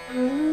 Mm-hmm.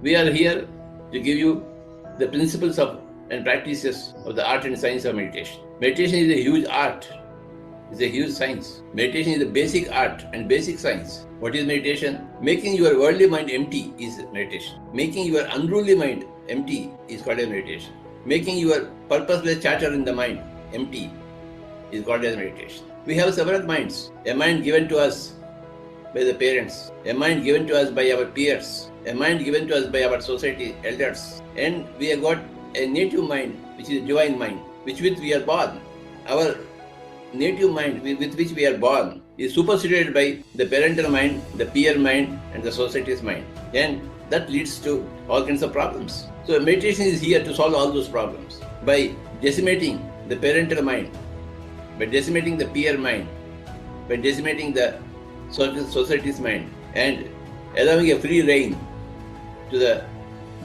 We are here to give you the principles of and practices of the art and science of meditation. Meditation is a huge art. It's a huge science. Meditation is a basic art and basic science. What is meditation? Making your worldly mind empty is meditation. Making your unruly mind empty is called as meditation. Making your purposeless chatter in the mind empty is called as meditation. We have several minds. A mind given to us by the parents, a mind given to us by our peers, a mind given to us by our society elders, and we have got a native mind, which is a divine mind, with which we are born. Our native mind with which we are born is superseded by the parental mind, the peer mind, and the society's mind. And that leads to all kinds of problems. So meditation is here to solve all those problems by decimating the parental mind, by decimating the peer mind, by decimating the society's mind, and allowing a free reign to the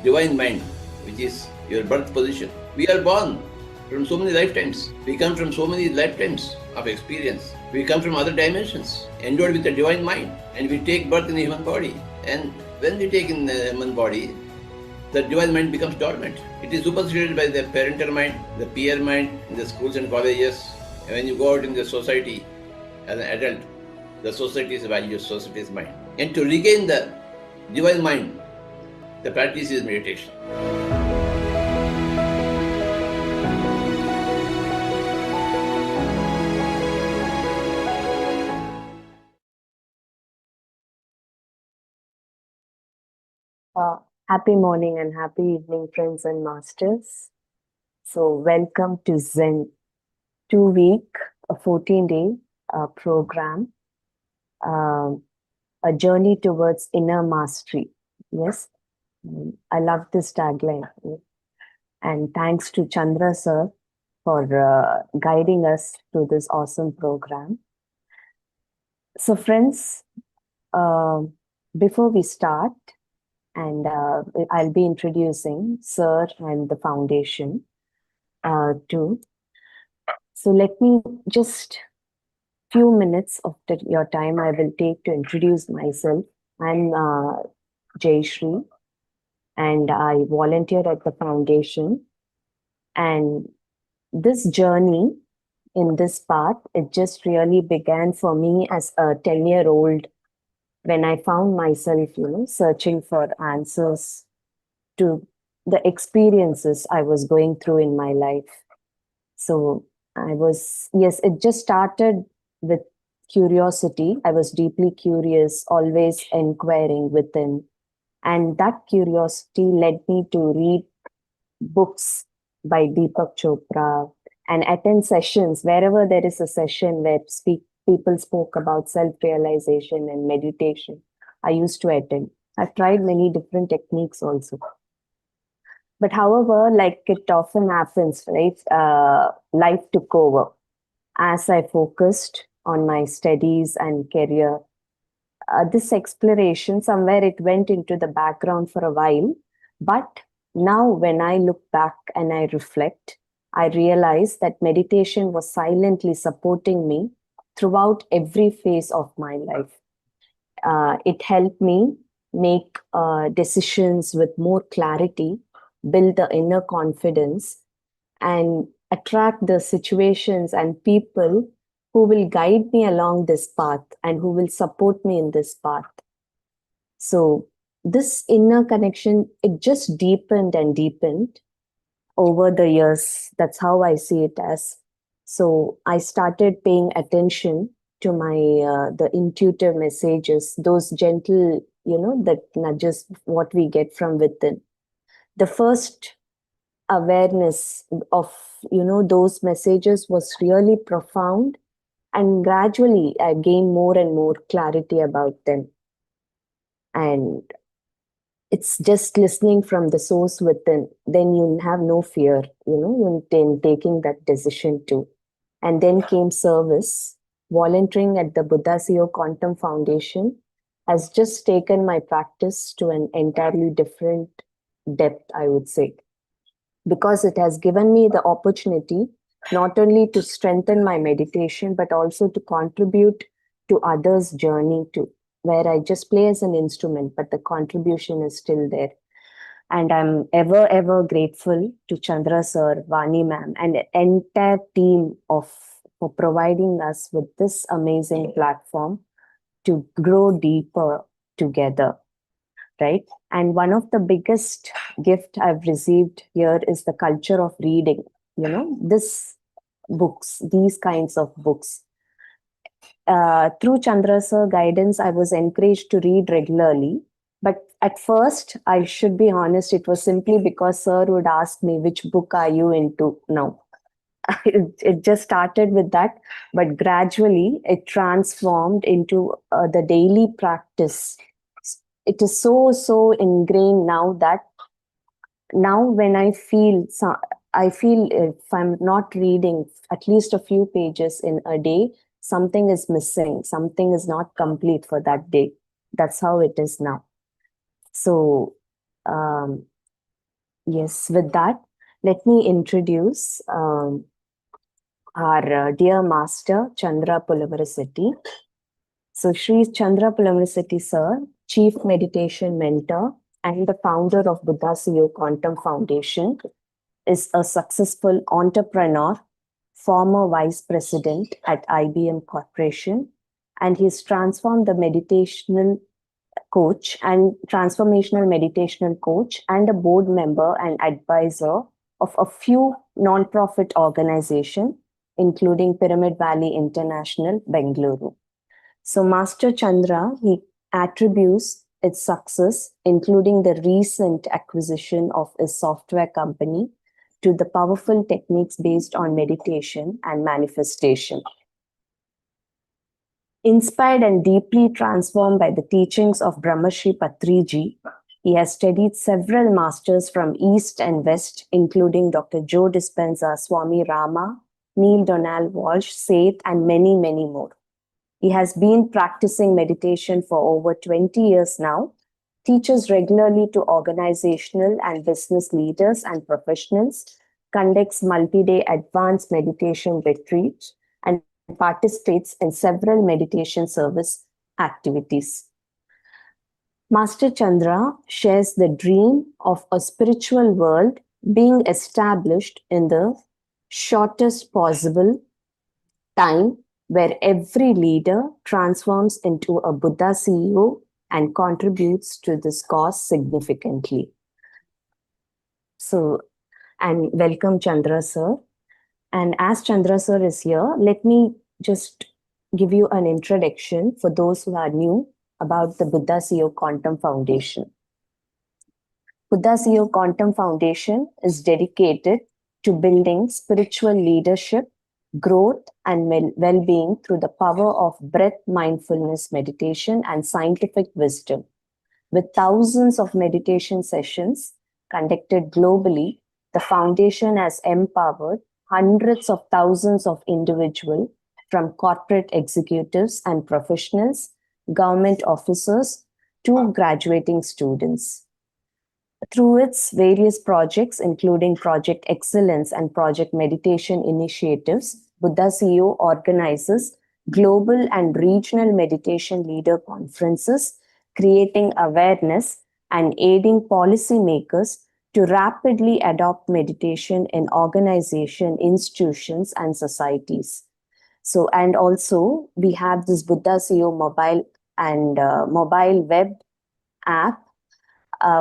divine mind, which is your birth position. We are born from so many lifetimes. We come from so many lifetimes of experience. We come from other dimensions, endowed with a divine mind, and we take birth in a human body. And when we take in the human body, the divine mind becomes dormant. It is superseded by the parental mind, the peer mind, in the schools and colleges. And when you go out in the society as an adult, the society's values, society's mind. And to regain the divine mind, the practice is meditation. Happy morning and happy evening, friends and masters. So welcome to ZEN, 2-week, a 14-day program, a journey towards inner mastery. Yes, I love this tagline. And thanks to Chandra sir for guiding us through this awesome program. So friends, before we start, and I'll be introducing Sir and the foundation too. So let me just few minutes of your time I will take to introduce myself. I'm Jay Shri, and I volunteer at the foundation. And this journey in this path, it just really began for me as a 10-year-old when I found myself, searching for answers to the experiences I was going through in my life. So it just started with curiosity. I was deeply curious, always inquiring within. And that curiosity led me to read books by Deepak Chopra and attend sessions wherever there is a session where people spoke about self-realization and meditation. I used to attend. I've tried many different techniques also. But however, like it often happens, right? Life took over. As I focused on my studies and career, this exploration, somewhere it went into the background for a while. But now when I look back and I reflect, I realize that meditation was silently supporting me throughout every phase of my life. It helped me make decisions with more clarity, build the inner confidence, and attract the situations and people who will guide me along this path and who will support me in this path. So this inner connection, it just deepened and deepened over the years. That's how I see it as. So I started paying attention to my the intuitive messages, those gentle, that nudges what we get from within. The first awareness of, those messages was really profound, and gradually I gained more and more clarity about them. And it's just listening from the source within, then you have no fear, in taking that decision too. And then came service. Volunteering at the Buddha CEO Quantum Foundation has just taken my practice to an entirely different depth, I would say, because it has given me the opportunity not only to strengthen my meditation, but also to contribute to others' journey too, where I just play as an instrument, but the contribution is still there. And I'm ever, ever grateful to Chandra sir, Vani ma'am, and the entire team for providing us with this amazing platform to grow deeper together, right? And one of the biggest gift I've received here is the culture of reading. These kinds of books. Through Chandra sir guidance, I was encouraged to read regularly. But at first, I should be honest, it was simply because sir would ask me, which book are you into now? It just started with that, but gradually it transformed into the daily practice. It is so ingrained now that now when I feel if I'm not reading at least a few pages in a day, something is missing, something is not complete for that day. That's how it is now. So yes, with that, let me introduce our dear master, Chandra Pulamarasetti. So Sri Chandra Pulamarasetti sir, Chief Meditation Mentor and the founder of Buddha CEO Quantum Foundation, is a successful entrepreneur, former vice president at IBM Corporation, and he's transformational meditational coach and a board member and advisor of a few non-profit organizations, including Pyramid Valley International, Bengaluru. So Master Chandra, he attributes its success, including the recent acquisition of a software company, to the powerful techniques based on meditation and manifestation. Inspired and deeply transformed by the teachings of Brahmarshi Patriji, he has studied several masters from East and West, including Dr. Joe Dispenza, Swami Rama, Neil Donald Walsh, Sept, and many, many more. He has been practicing meditation for over 20 years now, teaches regularly to organizational and business leaders and professionals, conducts multi-day advanced meditation retreats, and participates in several meditation service activities. Master Chandra shares the dream of a spiritual world being established in the shortest possible time, where every leader transforms into a Buddha CEO and contributes to this cause significantly. So, and welcome Chandra sir. And as Chandra sir is here, let me just give you an introduction for those who are new about the Buddha CEO Quantum Foundation. Buddha CEO Quantum Foundation is dedicated to building spiritual leadership, growth, and well-being through the power of breath mindfulness meditation and scientific wisdom. With thousands of meditation sessions conducted globally, the foundation has empowered hundreds of thousands of individuals, from corporate executives and professionals, government officers, to graduating students. Through its various projects, including Project Excellence and Project Meditation initiatives, Buddha CEO organizes global and regional meditation leader conferences, creating awareness and aiding policymakers to rapidly adopt meditation in organizations, institutions, and societies. So, and also we have this Buddha CEO mobile and mobile web app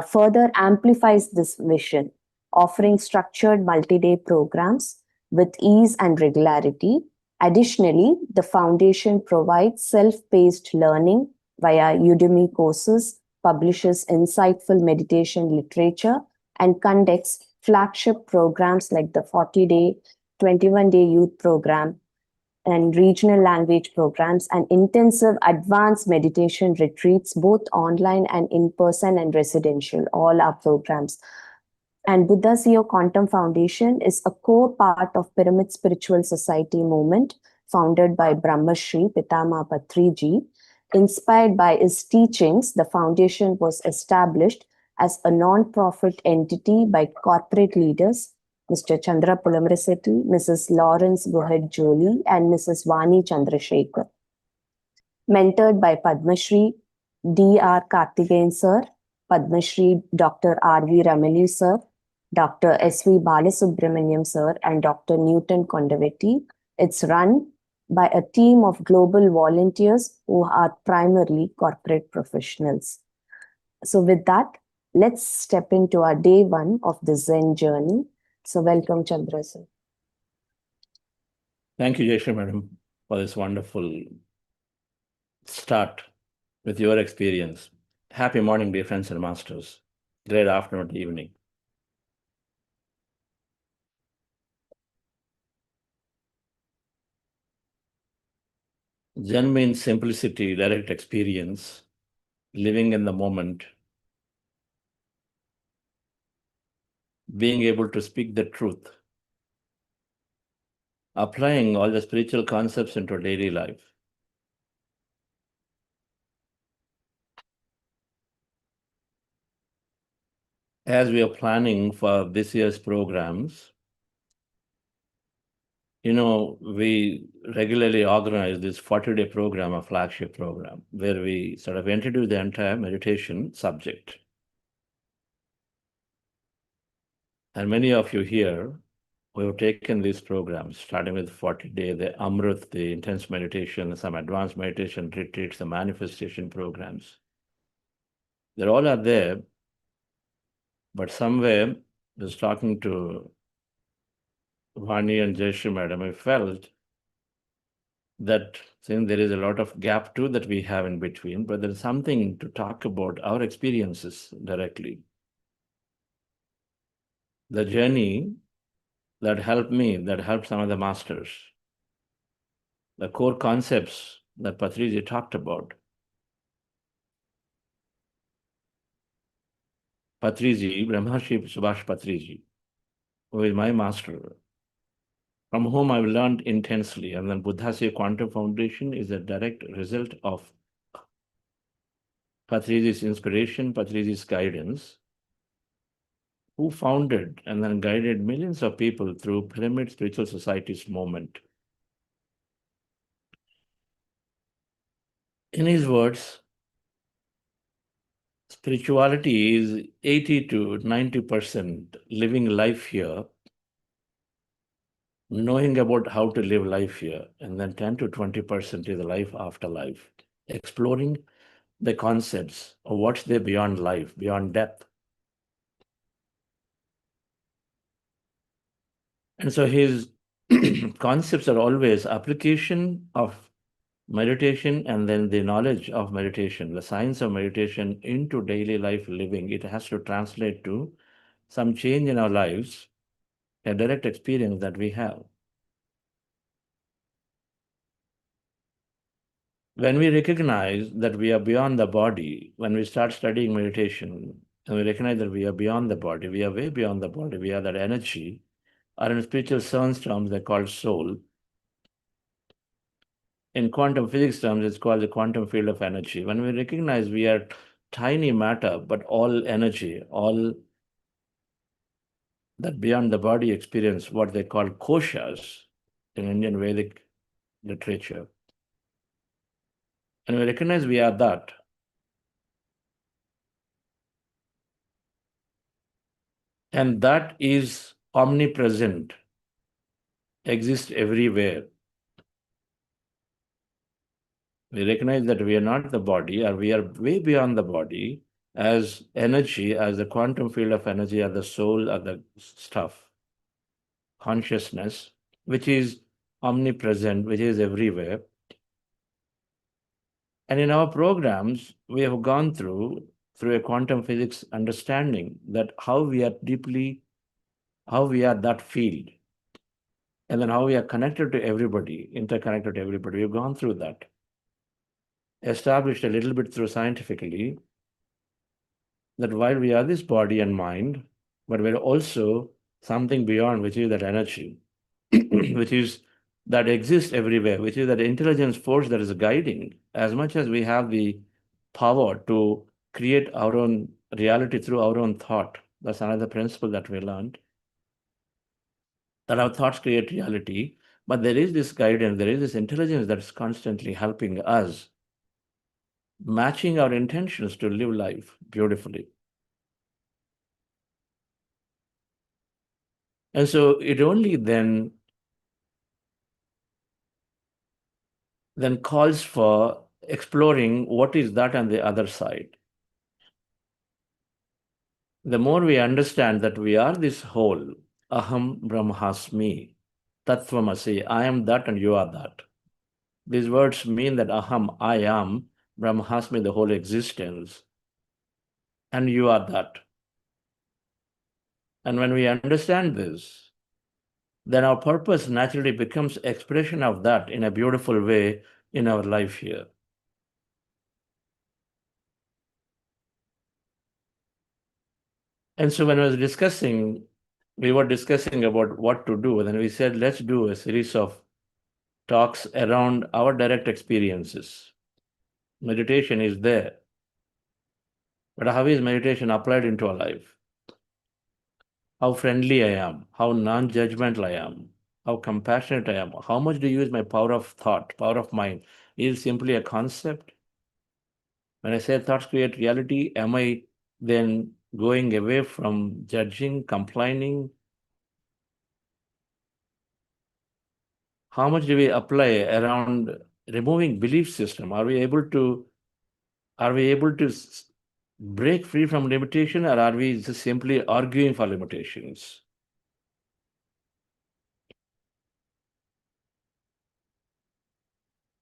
further amplifies this vision, offering structured multi-day programs with ease and regularity. Additionally, the foundation provides self-paced learning via Udemy courses, publishes insightful meditation literature, and conducts flagship programs like the 40-day, 21-day youth program, and regional language programs, and intensive advanced meditation retreats, both online and in-person and residential, all our programs. And Buddha CEO Quantum Foundation is a core part of Pyramid Spiritual Society movement, founded by Brahmarshi Patriji. Inspired by his teachings, the foundation was established as a non-profit entity by corporate leaders, Mr. Chandra Pulamarasetti, Mrs. Lawrence Gohed Jolie, and Mrs. Vani Chandrasekhar. mentored by Padma Shri D.R. Karthikeyan sir, Padma Shri Dr. R.V. Ramali sir, Dr. S.V. Balasubramaniam sir, and Dr. Newton Kondavetti. It's run by a team of global volunteers who are primarily corporate professionals. So with that, let's step into our day one of the Zen journey. So welcome, Chandra sir. Thank you, Jayshree Madam, for this wonderful start with your experience. Happy morning, dear friends and masters. Great afternoon, evening. Zen means simplicity, direct experience, living in the moment, being able to speak the truth, applying all the spiritual concepts into daily life. As we are planning for this year's programs, we regularly organize this 40-day program, a flagship program, where we sort of introduce the entire meditation subject. And many of you here who have taken these programs, starting with 40-day, the Amrit, the intense meditation, some advanced meditation retreats, the manifestation programs. They all are there, but somewhere, I was talking to Vani and Jayshree Madam, I felt that since there is a lot of gap too that we have in between, but there's something to talk about our experiences directly. The journey that helped me, that helped some of the masters, the core concepts that Patriji talked about. Patriji, Brahmarshi Patriji, who is my master, from whom I've learned intensely, and then Buddhasya Quantum Foundation is a direct result of Patriji's inspiration, Patriji's guidance, who founded and then guided millions of people through Pyramid Spiritual Society's movement. In his words, spirituality is 80 to 90% living life here, knowing about how to live life here, and then 10 to 20% is life after life, exploring the concepts of what's there beyond life, beyond death. And so his concepts are always application of meditation and then the knowledge of meditation, the science of meditation into daily life living. It has to translate to some change in our lives, a direct experience that we have. When we recognize that we are beyond the body, when we start studying meditation, and we recognize that we are beyond the body, we are way beyond the body, we are that energy, or in spiritual science terms, they're called soul. In quantum physics terms, it's called the quantum field of energy. When we recognize we are tiny matter, but all energy, all that beyond the body experience, what they call koshas in Indian Vedic literature. And we recognize we are that. And that is omnipresent, exists everywhere. We recognize that we are not the body, or we are way beyond the body as energy, as the quantum field of energy, as the soul, as the stuff, consciousness, which is omnipresent, which is everywhere. And in our programs, we have gone through a quantum physics understanding that how we are that field, and then how we are connected to everybody, interconnected to everybody. We've gone through that. Established a little bit through scientifically that while we are this body and mind, but we're also something beyond, which is that energy, which is that exists everywhere, which is that intelligence force that is guiding. As much as we have the power to create our own reality through our own thought, that's another principle that we learned, that our thoughts create reality, but there is this guidance, there is this intelligence that's constantly helping us matching our intentions to live life beautifully. And so it only then calls for exploring what is that on the other side. The more we understand that we are this whole, aham brahmasmi, tattvamasi, I am that and you are that. These words mean that aham, I am, brahmasmi, the whole existence, and you are that. And when we understand this, then our purpose naturally becomes expression of that in a beautiful way in our life here. And so when we were discussing about what to do, and then we said, let's do a series of talks around our direct experiences. Meditation is there. But how is meditation applied into our life? How friendly I am, how non-judgmental I am, how compassionate I am, how much do you use my power of thought, power of mind? Is it simply a concept? When I say thoughts create reality, am I then going away from judging, complaining? How much do we apply around removing belief system? Are we able to break free from limitation, or are we just simply arguing for limitations?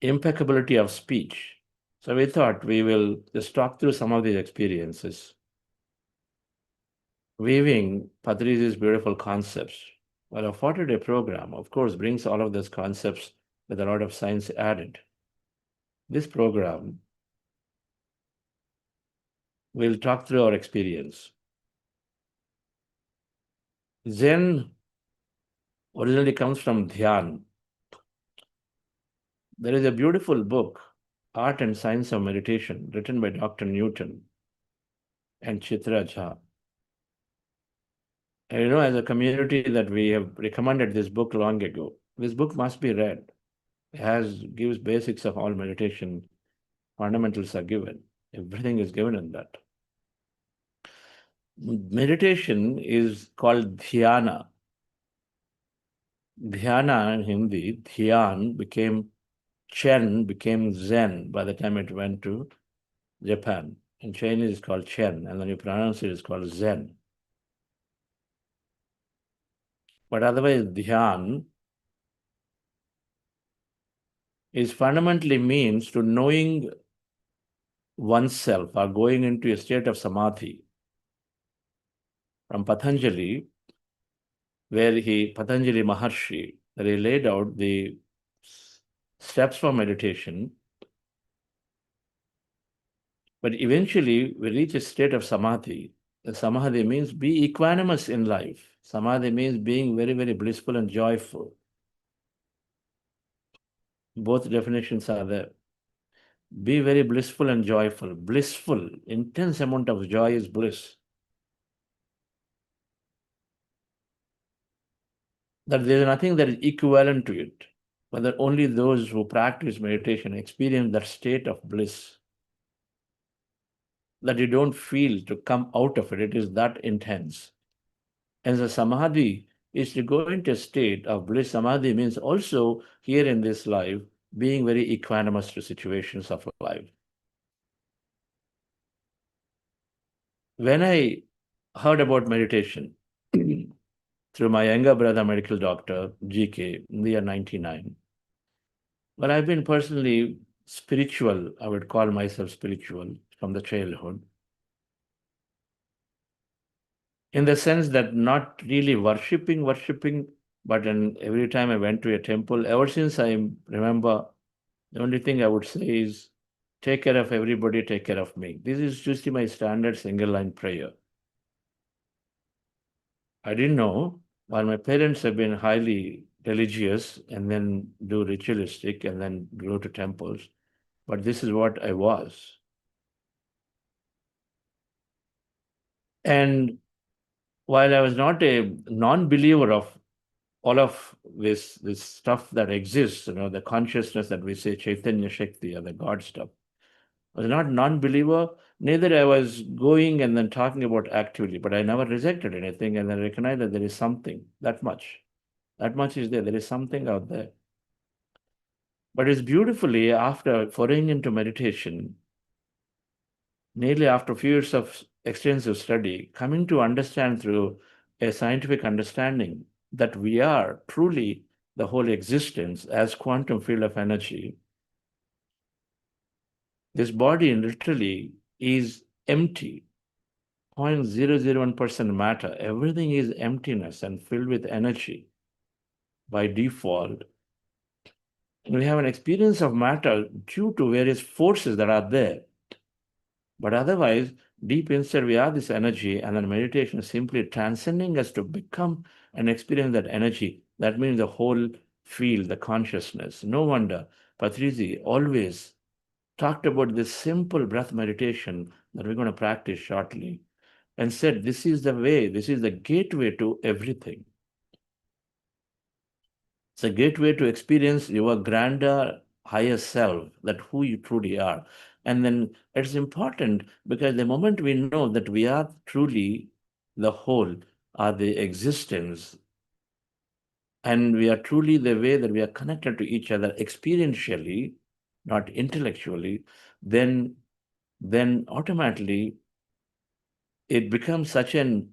Impeccability of speech. So we thought we will just talk through some of these experiences, weaving Patriji's beautiful concepts. Well, a 40-day program, of course, brings all of those concepts with a lot of science added. This program will talk through our experience. Zen originally comes from Dhyan. There is a beautiful book, Art and Science of Meditation, written by Dr. Newton and Chitra Jha. And as a community that we have recommended this book long ago. This book must be read. It gives basics of all meditation. Fundamentals are given. Everything is given in that. Meditation is called dhyana. Dhyana in Hindi, dhyan became Zen by the time it went to Japan. In Chinese, it's called Chen, and then you pronounce it, it's called Zen. But otherwise, dhyan is fundamentally means to knowing oneself or going into a state of samadhi. From Patanjali, Patanjali Maharshi, where he laid out the steps for meditation. But eventually, we reach a state of samadhi. Samadhi means be equanimous in life. Samadhi means being very, very blissful and joyful. Both definitions are there. Be very blissful and joyful. Blissful, intense amount of joy is bliss. That there is nothing that is equivalent to it, but that only those who practice meditation experience that state of bliss. That you don't feel to come out of it. It is that intense. And the samadhi is to go into a state of bliss. Samadhi means also here in this life, being very equanimous to situations of life. When I heard about meditation through my younger brother, medical doctor, GK, in the year 99, well, I've been personally spiritual. I would call myself spiritual from the childhood. In the sense that not really worshipping, but every time I went to a temple, ever since I remember, the only thing I would say is, take care of everybody, take care of me. This is just my standard single line prayer. I didn't know, while my parents have been highly religious and then do ritualistic and then go to temples, but this is what I was. And while I was not a non-believer of all of this stuff that exists, the consciousness that we say Chaitanya Shakti or the God stuff, I was not non-believer, neither I was going and then talking about actively, but I never rejected anything and then recognized that there is something, that much. That much is there. There is something out there. But it's beautifully, after foraying into meditation, nearly after a few years of extensive study, coming to understand through a scientific understanding that we are truly the whole existence as quantum field of energy. This body literally is empty, 0.001% matter. Everything is emptiness and filled with energy by default. And we have an experience of matter due to various forces that are there. But otherwise, deep inside, we are this energy, and then meditation is simply transcending us to become and experience that energy. That means the whole field, the consciousness. No wonder Patriji always talked about this simple breath meditation that we're going to practice shortly and said, this is the way, this is the gateway to everything. It's a gateway to experience your grander, higher self, that who you truly are. And then it's important because the moment we know that we are truly the whole, are the existence, and we are truly the way that we are connected to each other experientially, not intellectually, then automatically it becomes such an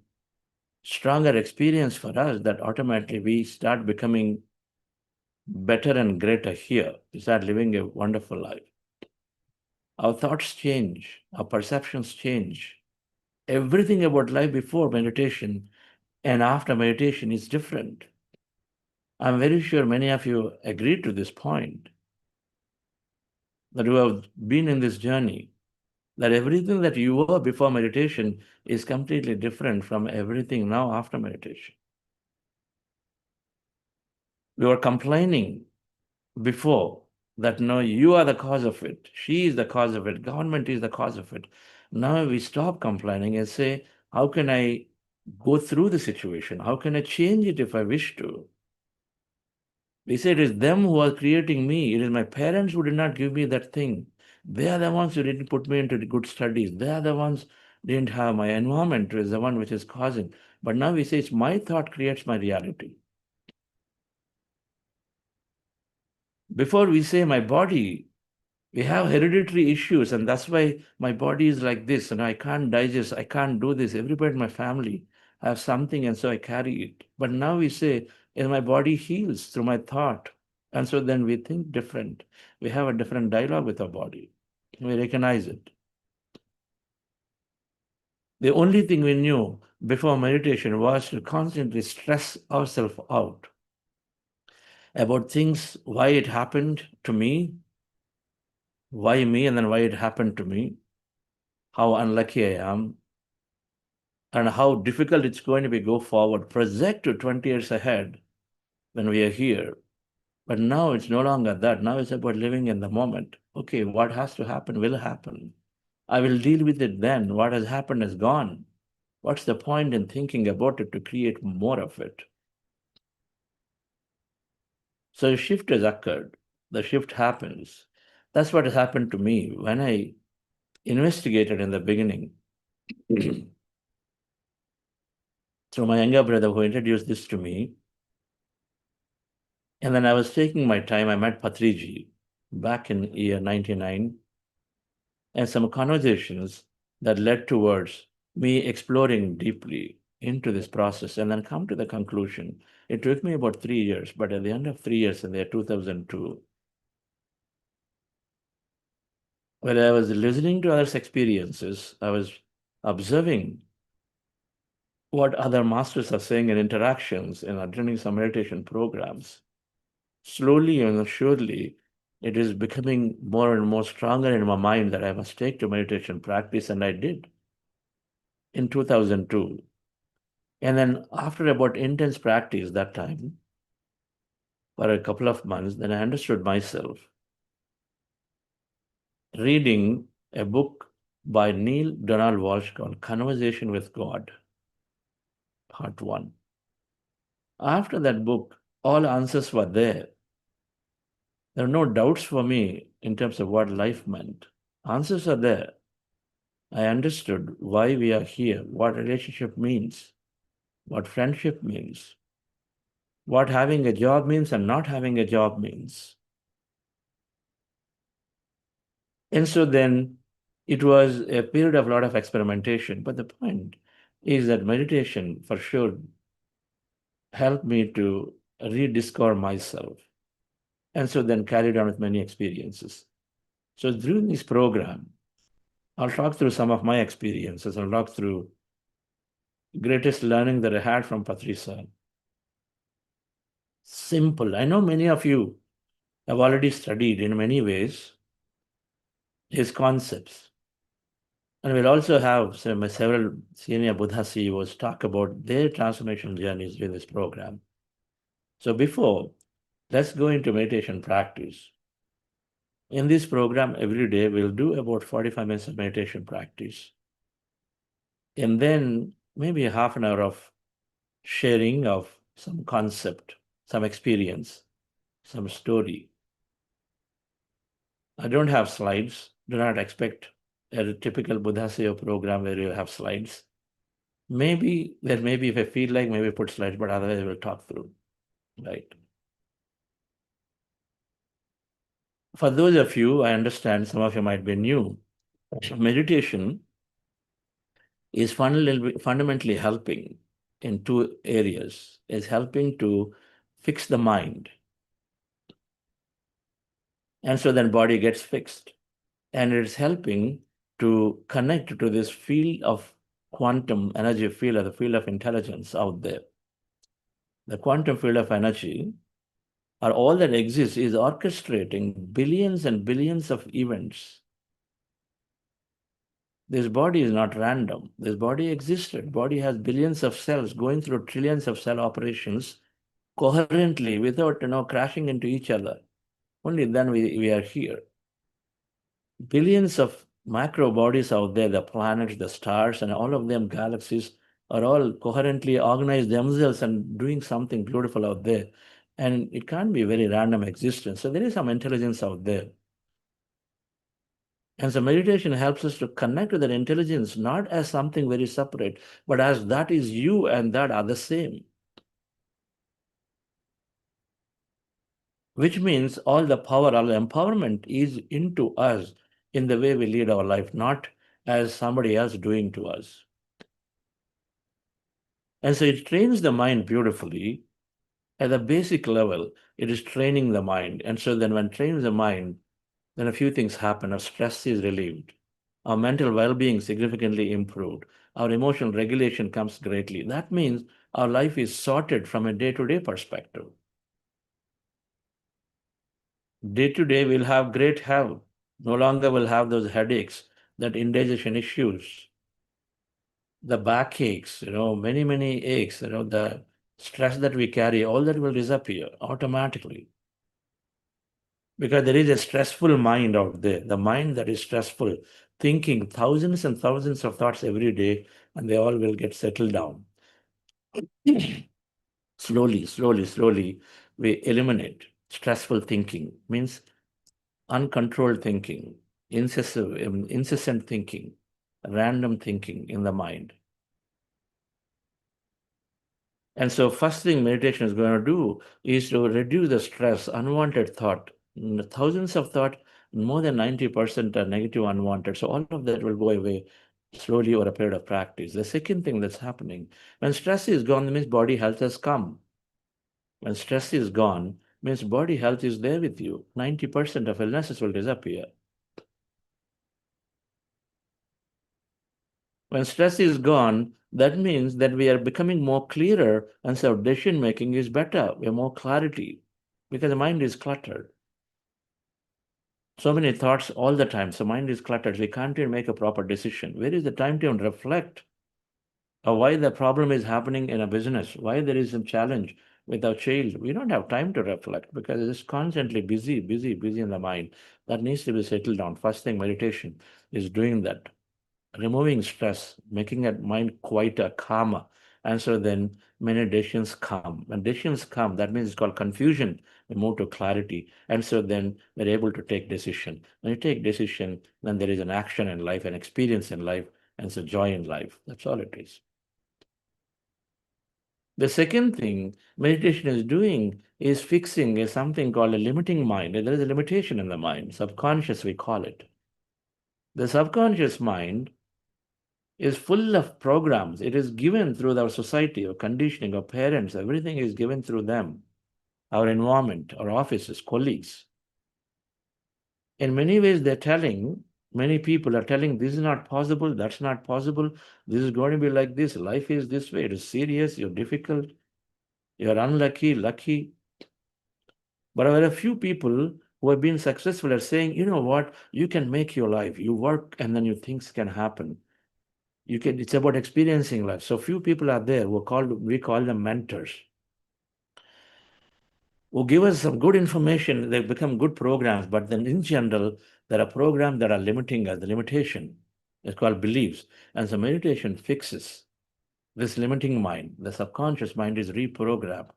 stronger experience for us that automatically we start becoming better and greater here. We start living a wonderful life. Our thoughts change, our perceptions change. Everything about life before meditation and after meditation is different. I'm very sure many of you agree to this point, that you have been in this journey, that everything that you were before meditation is completely different from everything now after meditation. We were complaining before that no, you are the cause of it, she is the cause of it, government is the cause of it. Now we stop complaining and say, how can I go through the situation? How can I change it if I wish to? We say it is them who are creating me. It is my parents who did not give me that thing. They are the ones who didn't put me into the good studies. They are the ones didn't have my environment is the one which is causing. But now we say it's my thought creates my reality. Before we say my body, we have hereditary issues, and that's why my body is like this, and I can't digest, I can't do this. Everybody in my family have something, and so I carry it. But now we say, and my body heals through my thought. And so then we think different. We have a different dialogue with our body. We recognize it. The only thing we knew before meditation was to constantly stress ourselves out about things, why it happened to me, why me, and then why it happened to me, how unlucky I am, and how difficult it's going to be go forward. Project to 20 years ahead when we are here. But now it's no longer that. Now it's about living in the moment. Okay, what has to happen will happen. I will deal with it then. What has happened is gone. What's the point in thinking about it to create more of it? So a shift has occurred. The shift happens. That's what has happened to me when I investigated in the beginning. So my younger brother who introduced this to me, and then I was taking my time. I met Patriji back in year 99, and some conversations that led towards me exploring deeply into this process and then come to the conclusion. It took me about 3 years, but at the end of 3 years in the year 2002, when I was listening to others' experiences, I was observing what other masters are saying in interactions and attending some meditation programs. Slowly and surely, it is becoming more and more stronger in my mind that I must take to meditation practice, and I did in 2002. And then after about intense practice that time, for a couple of months, then I understood myself. Reading a book by Neil Donald Walsh called Conversation with God, Part 1. After that book, all answers were there. There were no doubts for me in terms of what life meant. Answers are there. I understood why we are here, what relationship means, what friendship means, what having a job means and not having a job means. And so then it was a period of a lot of experimentation. But the point is that meditation for sure helped me to rediscover myself. And so then carried on with many experiences. So during this program, I'll talk through some of my experiences. I'll talk through greatest learning that I had from Patriji. Simple. I know many of you have already studied in many ways his concepts. And we'll also have several senior Buddha CEOs talk about their transformation journeys with this program. So before, let's go into meditation practice. In this program, every day we'll do about 45 minutes of meditation practice. And then maybe a half an hour of sharing of some concept, some experience, some story. I don't have slides. Do not expect a typical Buddha CEO program where you have slides. Maybe if I feel like, maybe put slides, but otherwise we'll talk through, right? For those of you, I understand some of you might be new. Meditation is fundamentally helping in two areas. Is helping to fix the mind. And so then body gets fixed. And it's helping to connect to this field of quantum energy field, or the field of intelligence out there. The quantum field of energy, or all that exists, is orchestrating billions and billions of events. This body is not random. This body existed. Body has billions of cells going through trillions of cell operations coherently without crashing into each other. Only then we are here. Billions of macro bodies out there, the planets, the stars, and all of them galaxies are all coherently organized themselves and doing something beautiful out there. And it can't be very random existence. So there is some intelligence out there. And so meditation helps us to connect with that intelligence, not as something very separate, but as that is you and that are the same. Which means all the power, all the empowerment is into us in the way we lead our life, not as somebody else doing to us. And so it trains the mind beautifully. At the basic level, it is training the mind. And so then when it trains the mind, then a few things happen. Our stress is relieved. Our mental well-being significantly improved. Our emotional regulation comes greatly. That means our life is sorted from a day-to-day perspective. Day-to-day, we'll have great health. No longer will have those headaches, that indigestion issues, the backaches, many, many aches, the stress that we carry, all that will disappear automatically. Because there is a stressful mind out there, the mind that is stressful, thinking thousands and thousands of thoughts every day, and they all will get settled down. Slowly, slowly, slowly, we eliminate stressful thinking, means uncontrolled thinking, incessant thinking, random thinking in the mind. And so first thing meditation is going to do is to reduce the stress, unwanted thought. Thousands of thought, more than 90% are negative, unwanted. So all of that will go away slowly over a period of practice. The second thing that's happening, when stress is gone, that means body health has come. When stress is gone, means body health is there with you. 90% of illnesses will disappear. When stress is gone, that means that we are becoming more clearer, and so decision making is better. We have more clarity because the mind is cluttered. So many thoughts all the time. So mind is cluttered. We can't even make a proper decision. Where is the time to even reflect of why the problem is happening in a business? Why there is a challenge with our child? We don't have time to reflect because it's constantly busy, busy, busy in the mind. That needs to be settled down. First thing, meditation is doing that. Removing stress, making that mind quieter, calmer, And so then many decisions come. When decisions come, that means it's called confusion. We move to clarity. And so then we're able to take decision. When you take decision, then there is an action in life, an experience in life, and it's a joy in life. That's all it is. The second thing meditation is doing is fixing something called a limiting mind. There is a limitation in the mind, subconscious we call it. The subconscious mind is full of programs. It is given through our society, our conditioning, our parents, everything is given through them, our environment, our offices, colleagues. In many ways, many people are telling, this is not possible, that's not possible, this is going to be like this, life is this way, it is serious, you're difficult, you're unlucky, lucky. But there are a few people who have been successful at saying, you know what, you can make your life, you work and then your things can happen. It's about experiencing life. So few people are there we call them mentors, who give us some good information. They become good programs, but then in general, there are programs that are limiting us. The limitation is called beliefs. And so meditation fixes this limiting mind. The subconscious mind is reprogrammed.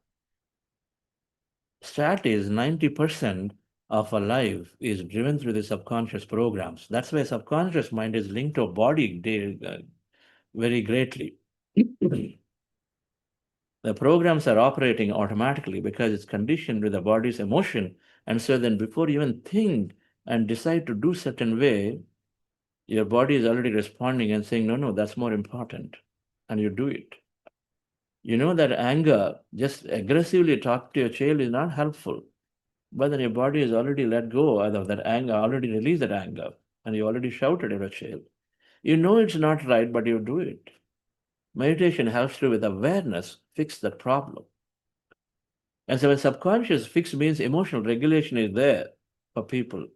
Stat is 90% of our life is driven through the subconscious programs. That's why subconscious mind is linked to body very greatly. The programs are operating automatically because it's conditioned with the body's emotion. And so then before you even think and decide to do certain way, your body is already responding and saying, no, that's more important. And you do it. You know that anger, just aggressively talk to your child is not helpful. But then your body has already let go of that anger, already released that anger, and you already shouted at a child. You know it's not right, but you do it. Meditation helps you with awareness fix that problem. And so when subconscious fix means emotional regulation is there for people.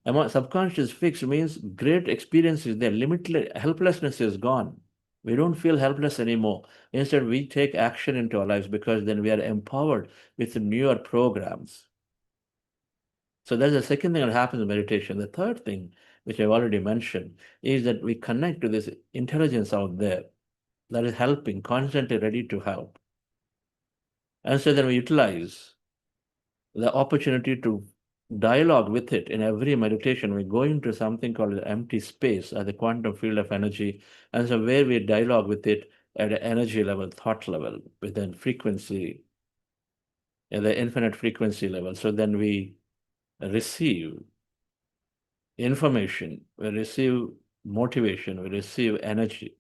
Subconscious fix means great experience is there, limitless helplessness is gone. We don't feel helpless anymore. Instead, we take action into our lives because then we are empowered with newer programs. So that's the second thing that happens in meditation. The third thing, which I've already mentioned, is that we connect to this intelligence out there that is helping, constantly ready to help. And so then we utilize the opportunity to dialogue with it in every meditation. We go into something called an empty space at the quantum field of energy. And so where we dialogue with it at an energy level, thought level, within frequency, at the infinite frequency level. So then we receive information, we receive motivation, we receive energy.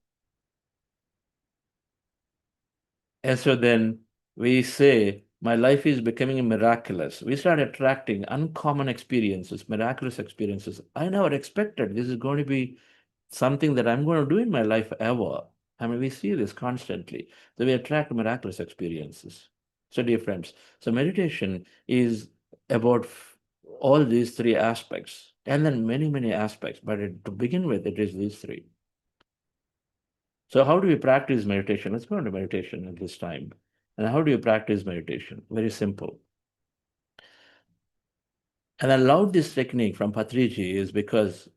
And so then we say, my life is becoming miraculous. We start attracting uncommon experiences, miraculous experiences. I never expected this is going to be something that I'm going to do in my life ever. I mean, we see this constantly. So we attract miraculous experiences. So dear friends, so meditation is about all these three aspects, and then many, many aspects. But to begin with, it is these three. So how do we practice meditation? Let's go into meditation at this time. And how do you practice meditation? Very simple. And I love this technique from Patriji is because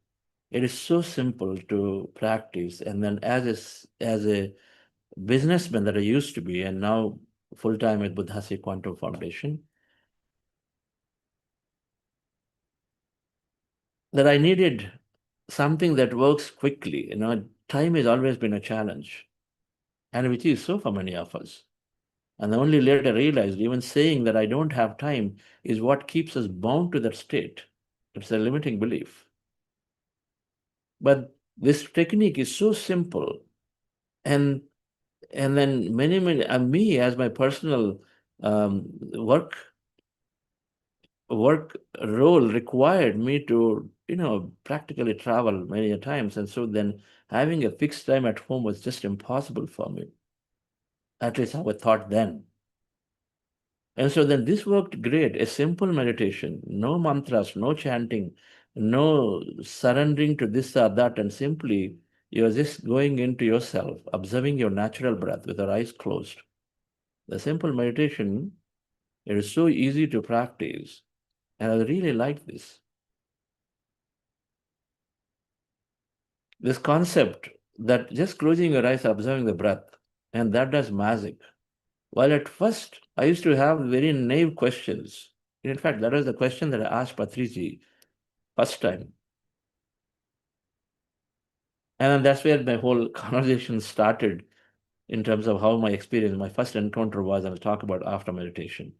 it is so simple to practice. And then as a businessman that I used to be, and now full-time at Buddhasi Quantum Foundation, that I needed something that works quickly. Time has always been a challenge, and which is so for many of us. And only later realized even saying that I don't have time is what keeps us bound to that state. It's a limiting belief. But this technique is so simple. And then many, me as my personal work role required me to, practically travel many times. And so then having a fixed time at home was just impossible for me. At least how I thought then. And so then this worked great. A simple meditation, no mantras, no chanting, no surrendering to this or that, and simply you're just going into yourself, observing your natural breath with your eyes closed. The simple meditation, it is so easy to practice. And I really like this. This concept that just closing your eyes, observing the breath, And that does magic. While at first, I used to have very naive questions. In fact, that was the question that I asked Patriji first time. And that's where my whole conversation started in terms of how my experience, my first encounter was, and I'll talk about after meditation.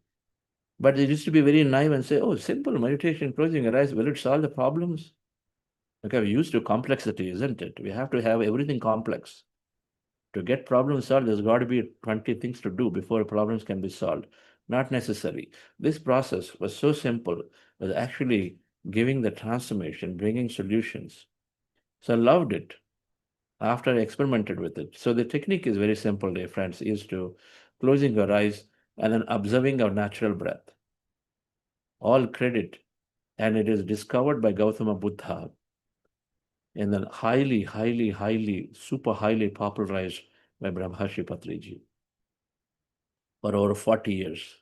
But it used to be very naive and say, oh, simple meditation, closing your eyes, will it solve the problems? Okay, we're used to complexity, isn't it? We have to have everything complex. To get problems solved, there's got to be 20 things to do before problems can be solved. Not necessary. This process was so simple, was actually giving the transformation, bringing solutions. So I loved it after I experimented with it. So the technique is very simple, dear friends, is to closing your eyes and then observing our natural breath. All credit, and it is discovered by Gautama Buddha and then highly, super highly popularized by Brahmarshi Patriji for over 40 years.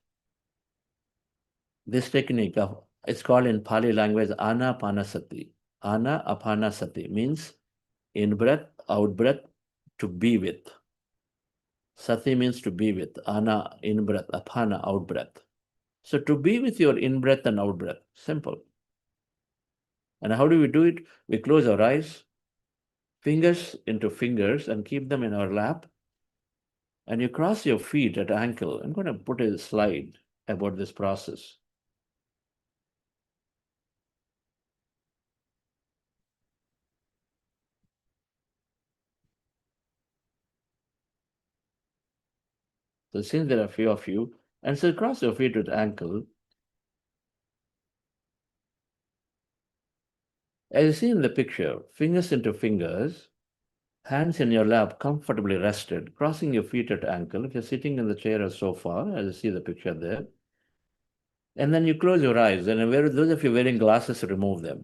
This technique it's called in Pali language Anapanasati. Anapanasati means in breath, out breath, to be with. Sati means to be with. Ana, in breath, apana, out breath. So to be with your in breath and out breath, simple. And how do we do it? We close our eyes, fingers into fingers, and keep them in our lap. And you cross your feet at ankle. I'm going to put a slide about this process. So since there are a few of you, and so cross your feet at ankle. As you see in the picture, fingers into fingers, hands in your lap, comfortably rested, crossing your feet at ankle. If you're sitting in the chair or sofa, as you see the picture there, and then you close your eyes, and those of you wearing glasses, remove them.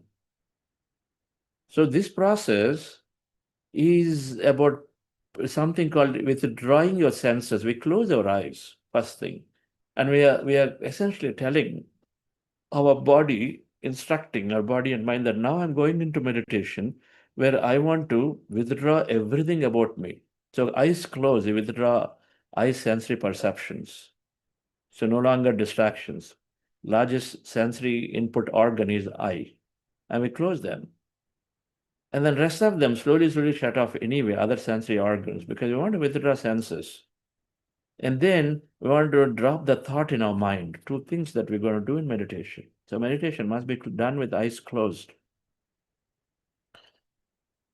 So this process is about something called withdrawing your senses. We close our eyes, first thing, and we are essentially telling our body, instructing our body and mind that now I'm going into meditation where I want to withdraw everything about me. So eyes closed, you withdraw eye sensory perceptions. So no longer distractions. Largest sensory input organ is eye. And we close them. And then rest of them slowly shut off anyway, other sensory organs, because we want to withdraw senses. And then we want to drop the thought in our mind, two things that we're going to do in meditation. So meditation must be done with eyes closed.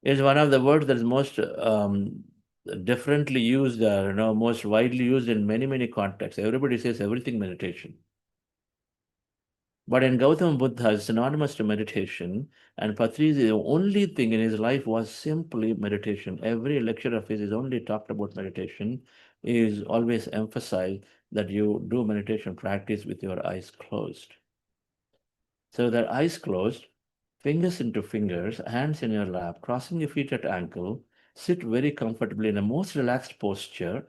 It's one of the words that is most differently used, most widely used in many contexts. Everybody says everything meditation. But in Gautam Buddha, it's synonymous to meditation. And Patriji, the only thing in his life was simply meditation. Every lecture of his is only talked about meditation, is always emphasized that you do meditation practice with your eyes closed. So that eyes closed, fingers into fingers, hands in your lap, crossing your feet at ankle, sit very comfortably in a most relaxed posture.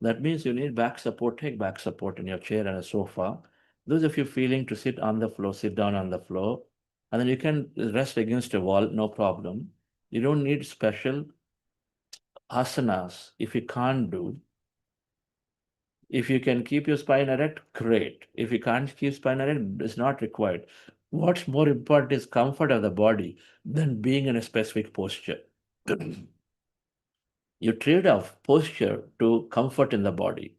That means you need back support, take back support in your chair and a sofa. Those of you feeling to sit on the floor, sit down on the floor, and then you can rest against a wall, no problem. You don't need special asanas if you can't do. If you can keep your spine erect, great. If you can't keep spine erect, it's not required. What's more important is comfort of the body than being in a specific posture. You trade off posture to comfort in the body.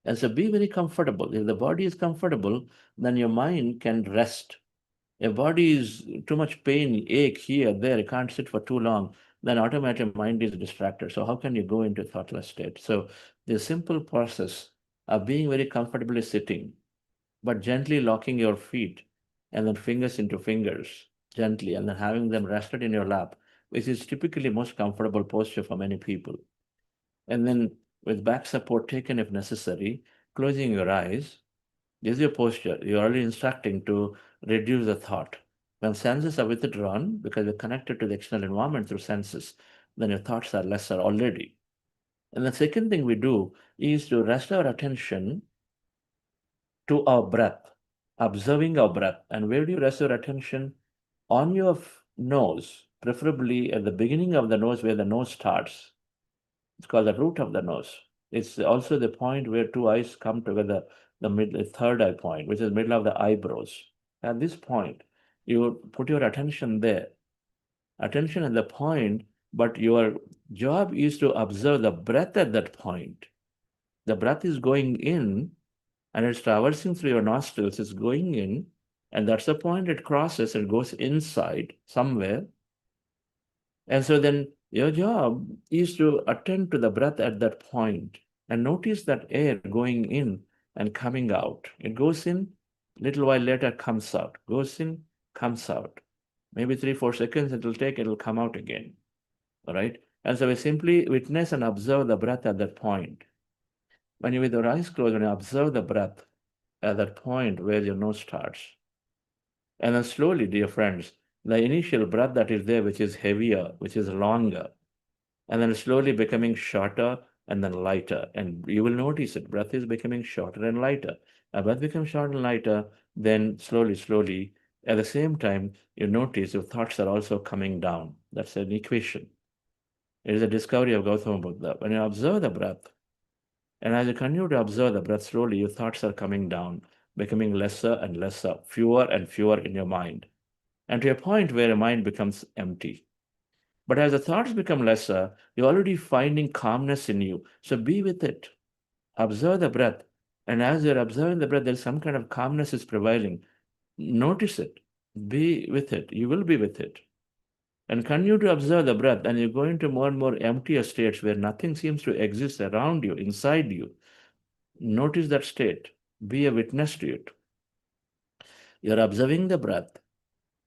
And so be very comfortable. If the body is comfortable, then your mind can rest. If body is too much pain, ache here, there, you can't sit for too long, then automatically mind is distracted. So how can you go into thoughtless state? So the simple process of being very comfortably sitting, but gently locking your feet and then fingers into fingers, gently, and then having them rested in your lap, which is typically most comfortable posture for many people. And then with back support taken if necessary, closing your eyes. This is your posture. You're already instructing to reduce the thought. When senses are withdrawn, because you're connected to the external environment through senses, then your thoughts are lesser already. And the second thing we do is to rest our attention to our breath, observing our breath. And where do you rest your attention? On your nose, preferably at the beginning of the nose where the nose starts. It's called the root of the nose. It's also the point where two eyes come together, the third eye point, which is middle of the eyebrows. At this point, you put your attention there. Attention at the point, but your job is to observe the breath at that point. The breath is going in and it's traversing through your nostrils, it's going in, and that's the point it crosses, it goes inside somewhere. And so then your job is to attend to the breath at that point and notice that air going in and coming out. It goes in, little while later comes out, goes in, comes out. Maybe 3-4 seconds it'll take, it'll come out again. All right. And so we simply witness and observe the breath at that point. When you with your eyes closed, when you observe the breath at that point where your nose starts. And then slowly, dear friends, the initial breath that is there, which is heavier, which is longer, and then slowly becoming shorter and then lighter. And you will notice it, breath is becoming shorter and lighter. As breath becomes shorter and lighter, then slowly, at the same time, you notice your thoughts are also coming down. That's an equation. It is a discovery of Gautama Buddha. When you observe the breath, and as you continue to observe the breath slowly, your thoughts are coming down, becoming lesser and lesser, fewer and fewer in your mind, and to a point where your mind becomes empty. But as the thoughts become lesser, you're already finding calmness in you. So be with it. Observe the breath. And as you're observing the breath, there's some kind of calmness is prevailing. Notice it. Be with it. You will be with it. And continue to observe the breath, and you go into more and more emptier states where nothing seems to exist around you, inside you. Notice that state. Be a witness to it. You're observing the breath.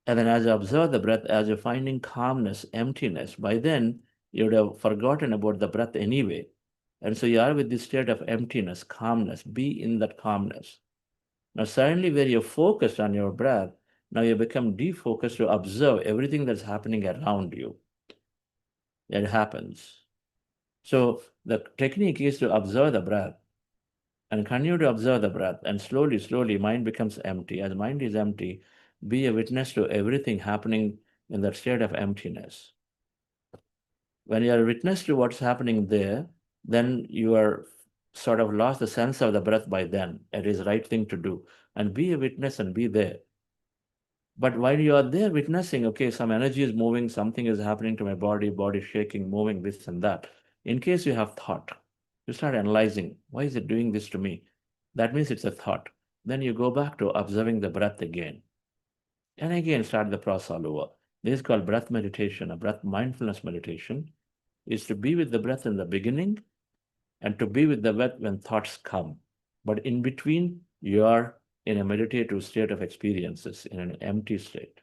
And then as you observe the breath, as you're finding calmness, emptiness, by then you would have forgotten about the breath anyway. And so you are with this state of emptiness, calmness. Be in that calmness. Now, suddenly, where you're focused on your breath, now you become defocused to observe everything that's happening around you. It happens. So the technique is to observe the breath and continue to observe the breath. And slowly, mind becomes empty. As mind is empty, be a witness to everything happening in that state of emptiness. When you are witness to what's happening there, then you are sort of lost the sense of the breath by then. It is the right thing to do. And be a witness and be there. But while you are there witnessing, okay, some energy is moving, something is happening to my body shaking, moving, this and that. In case you have thought, you start analyzing, why is it doing this to me? That means it's a thought. Then you go back to observing the breath again. And again, start the process all over. This is called breath meditation. A breath mindfulness meditation is to be with the breath in the beginning and to be with the breath when thoughts come. But in between, you are in a meditative state of experiences, in an empty state.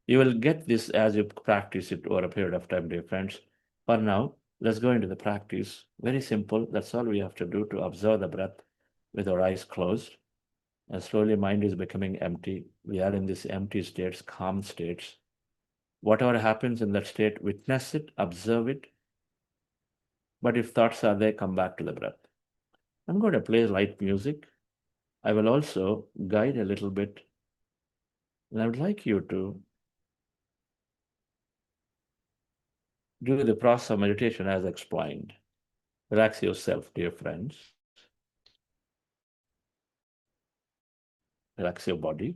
You will get this as you practice it over a period of time, dear friends. For now, let's go into the practice. Very simple. That's all we have to do to observe the breath with our eyes closed. And slowly, mind is becoming empty. We are in these empty states, calm states. Whatever happens in that state, witness it, observe it. But if thoughts are there, come back to the breath. I'm going to play light music. I will also guide a little bit. And I would like you to do the process of meditation as explained. Relax yourself, dear friends. Relax your body.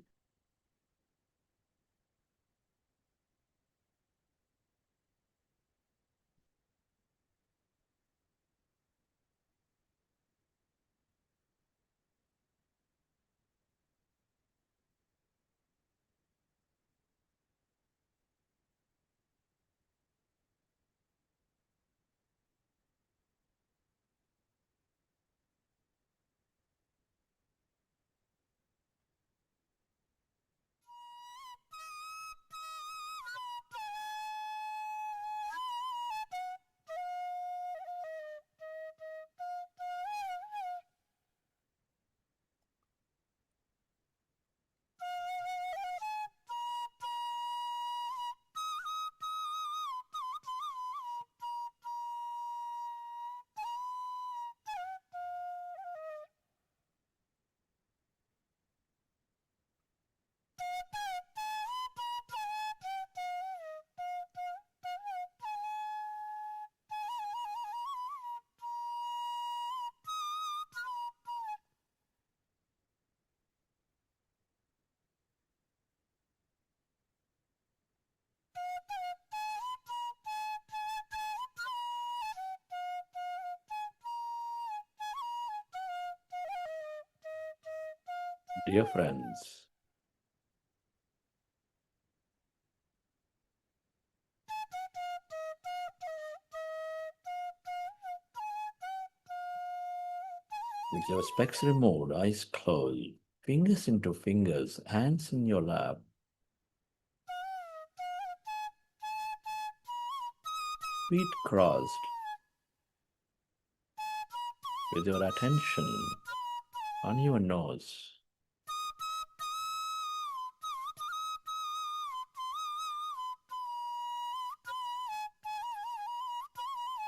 Dear friends, with your specs removed, eyes closed, fingers into fingers, hands in your lap, feet crossed, with your attention on your nose.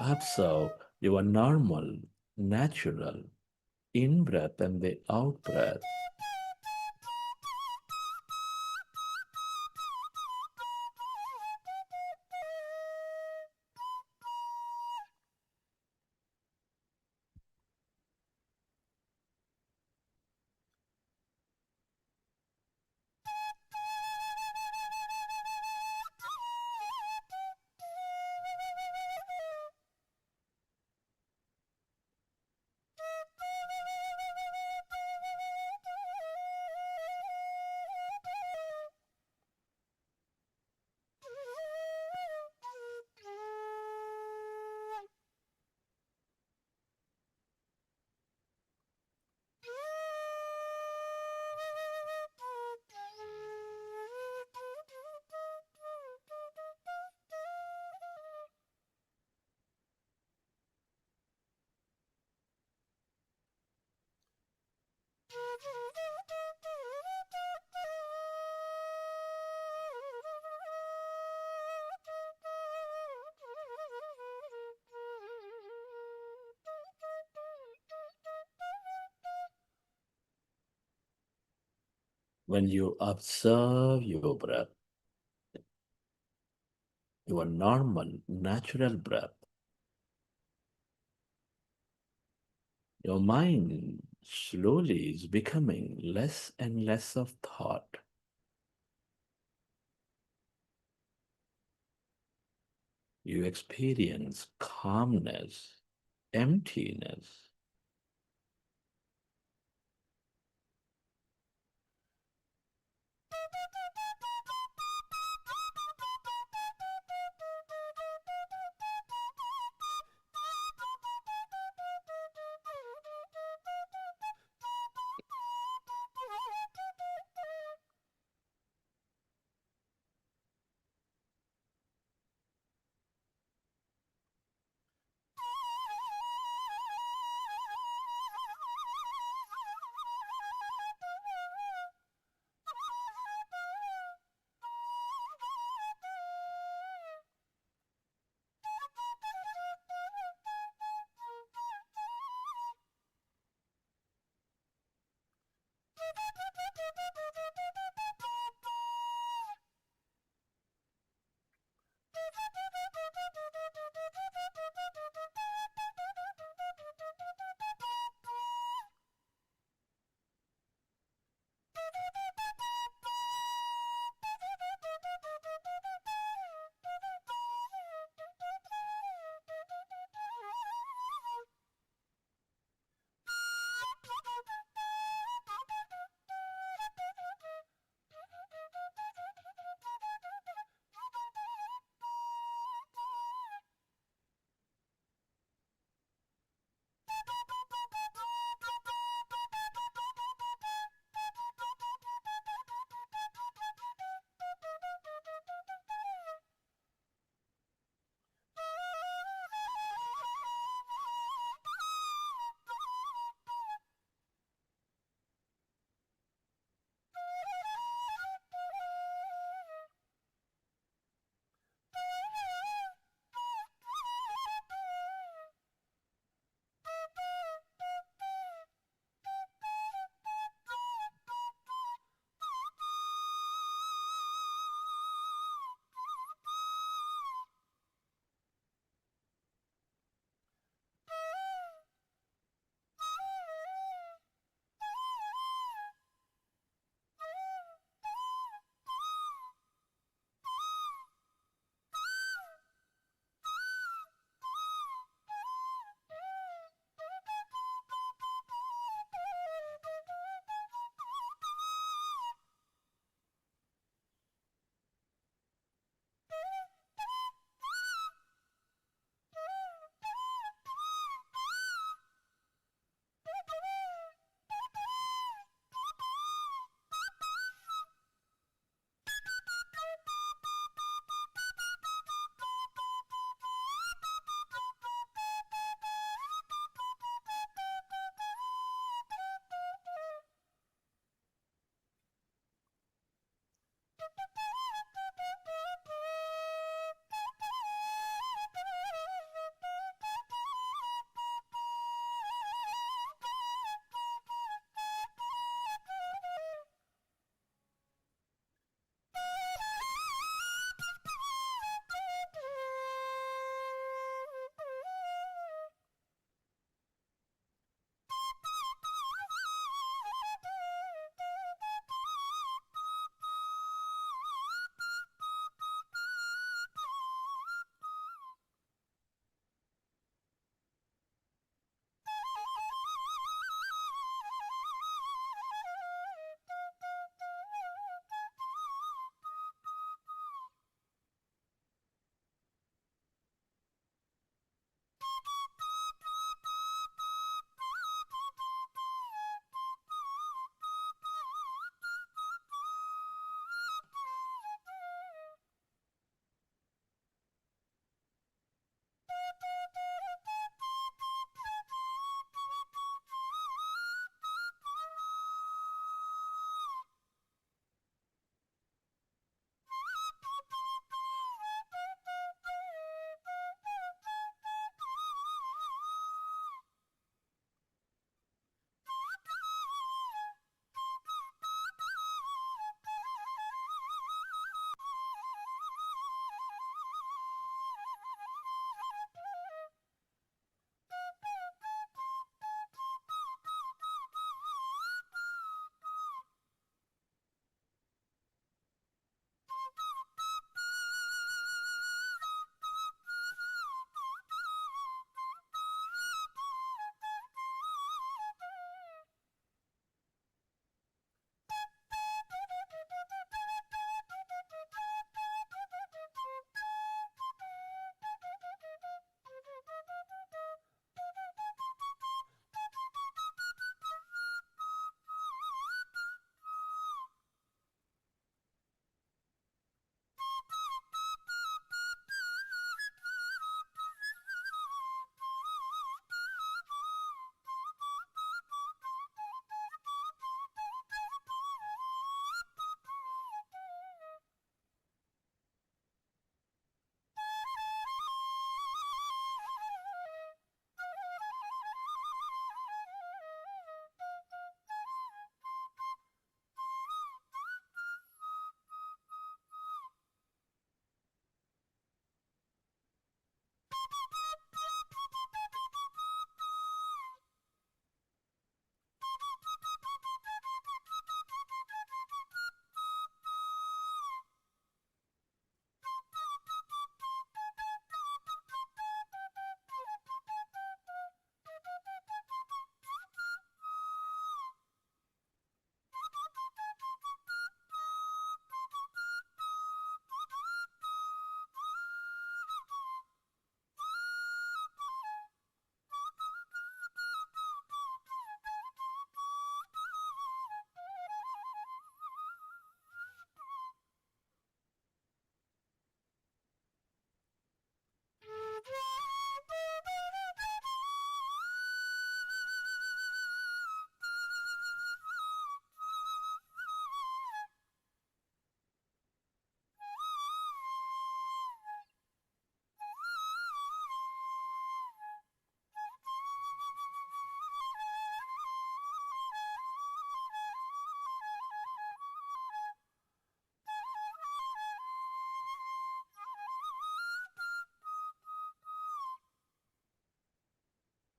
Observe your normal, natural in breath and the out breath. When you observe your breath, your normal, natural breath, your mind slowly is becoming less and less of thought. You experience calmness, emptiness.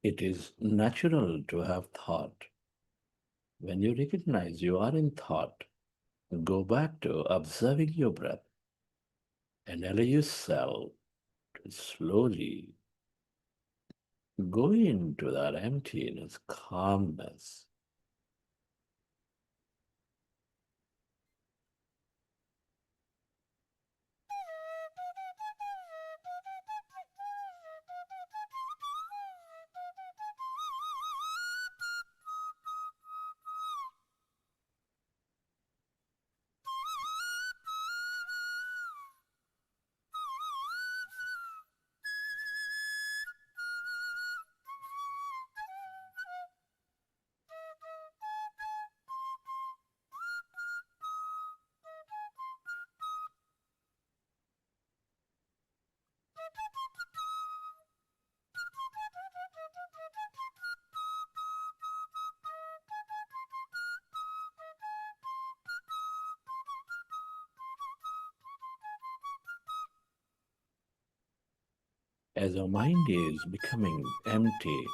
It is natural to have thought. When you recognize you are in thought, go back to observing your breath and allow yourself to slowly go into that emptiness, calmness. As our mind is becoming empty,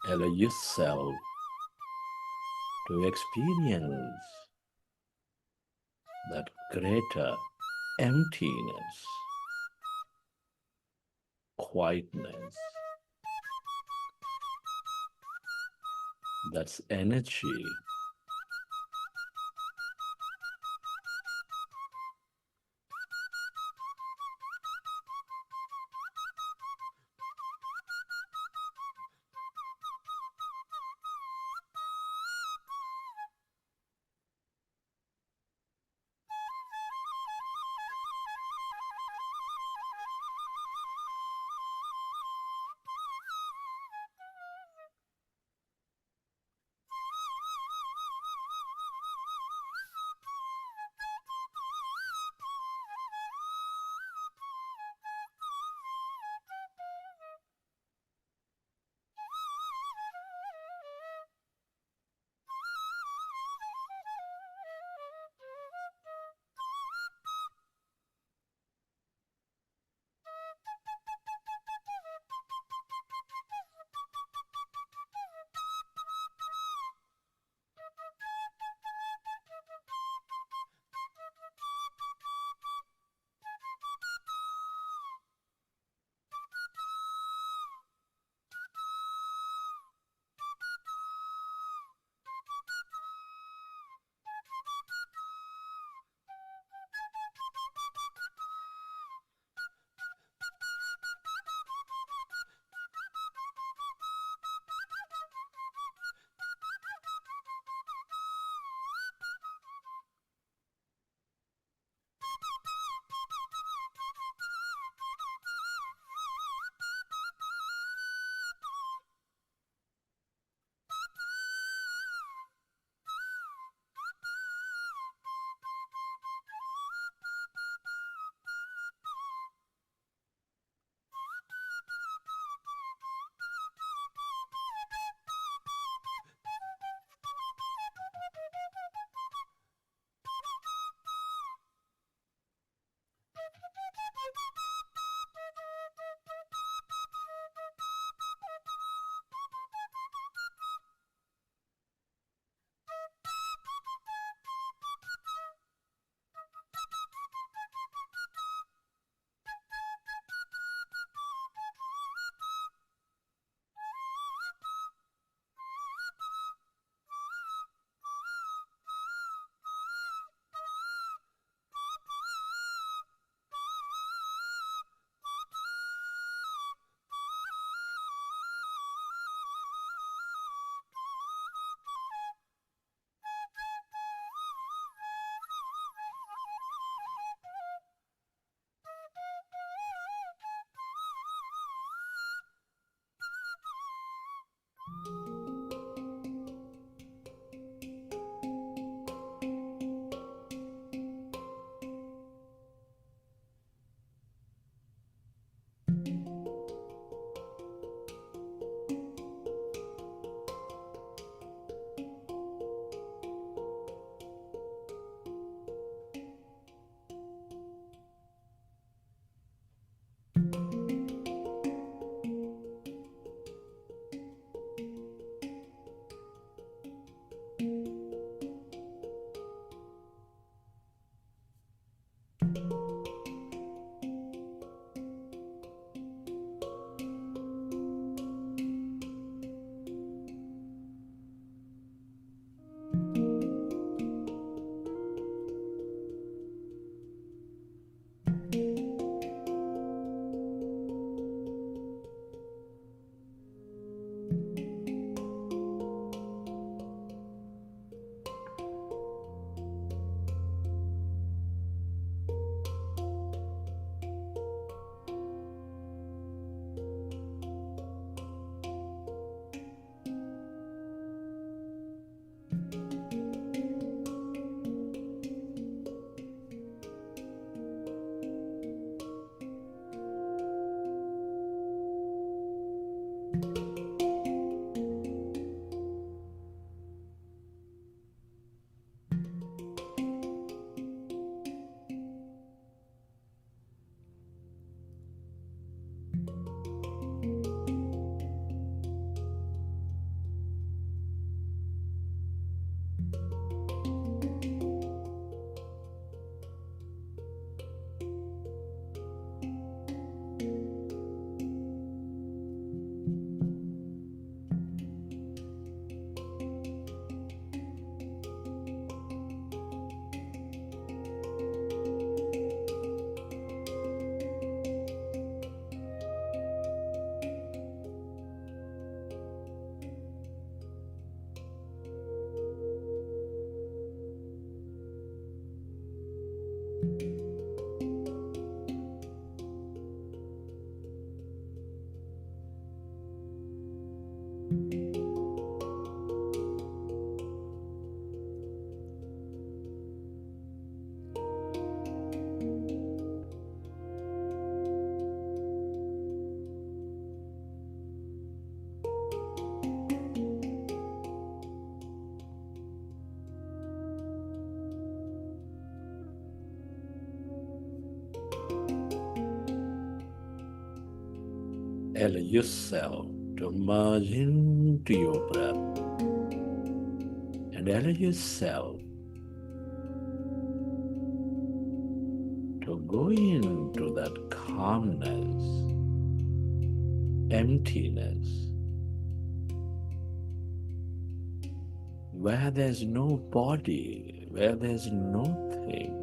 allow yourself to experience that greater emptiness, quietness, that's energy. Allow yourself to merge into your breath and allow yourself to go into that calmness, emptiness, where there's no body, where there's no thing.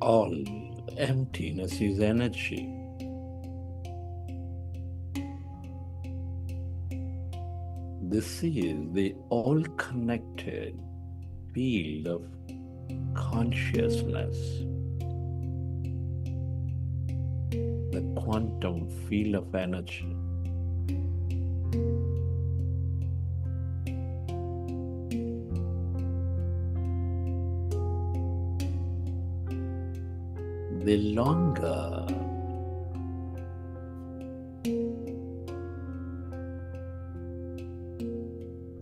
All emptiness is energy. This is the all-connected field of consciousness, the quantum field of energy. The longer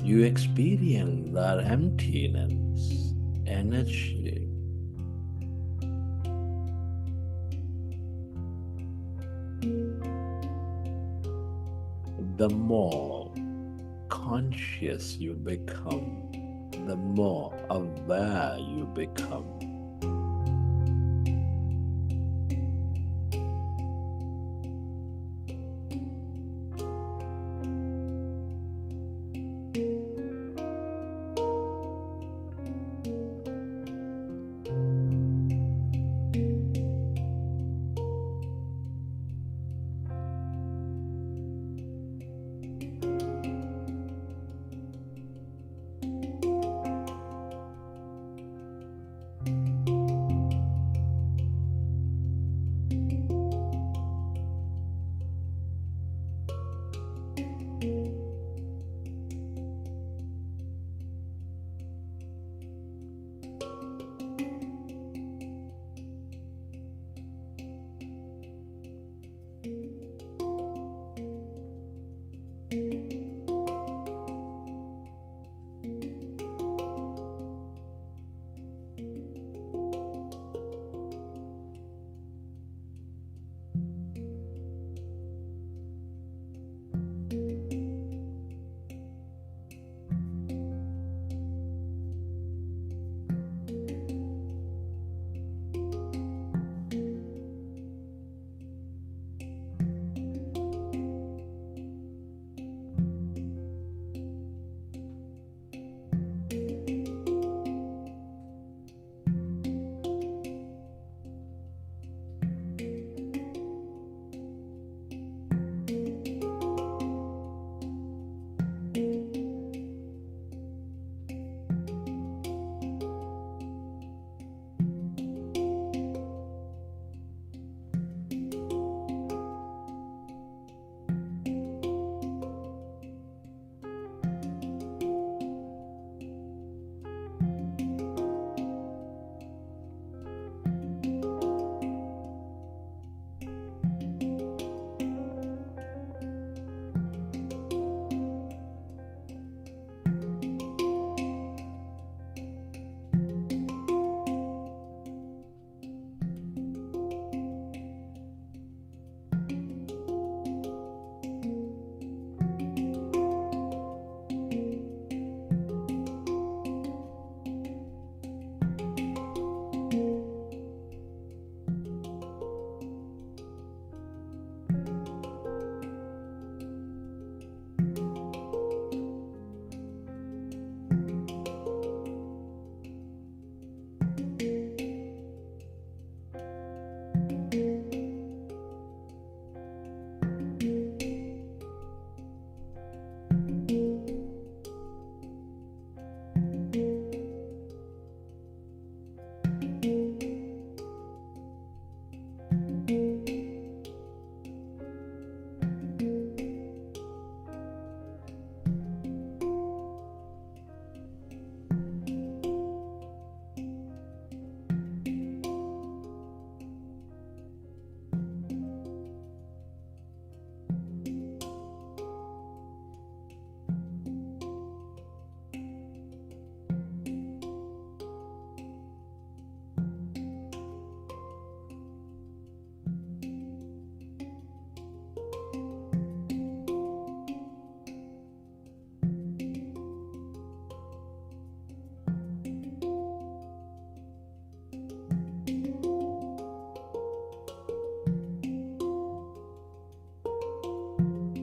you experience that emptiness, energy, the more conscious you become, the more aware you become.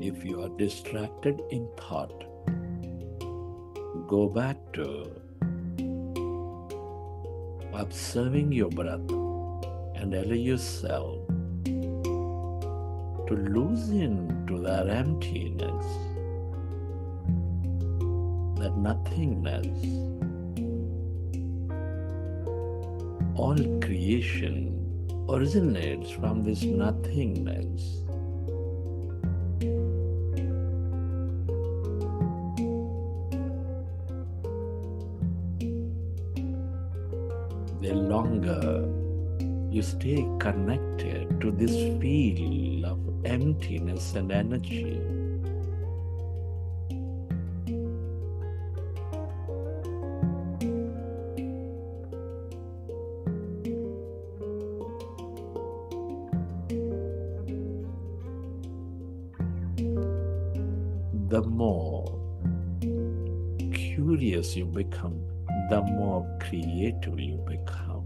if you are distracted in thought, go back to observing your breath and allow yourself to loosen to that emptiness, that nothingness. All creation originates from this nothingness. The longer you stay connected to this field of emptiness and energy, the more curious you become, the more creative you become.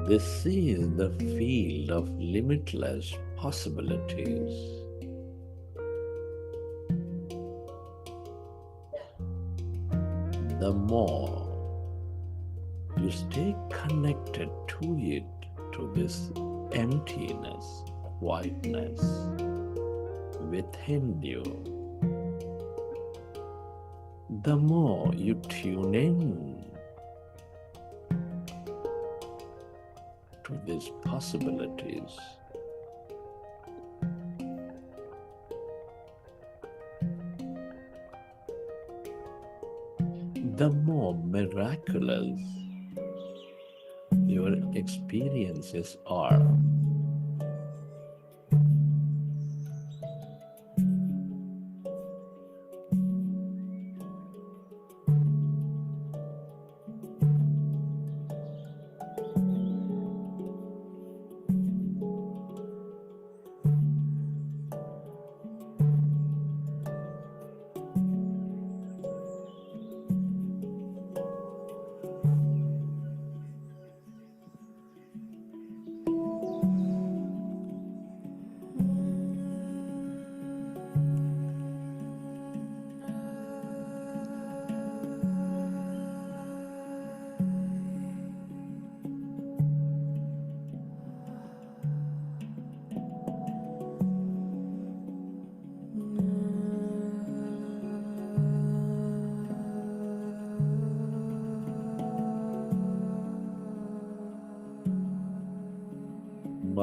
This is the field of limitless possibilities. The more you stay connected to it, to this emptiness, whiteness within you, the more you tune in to these possibilities, the more miraculous your experiences are.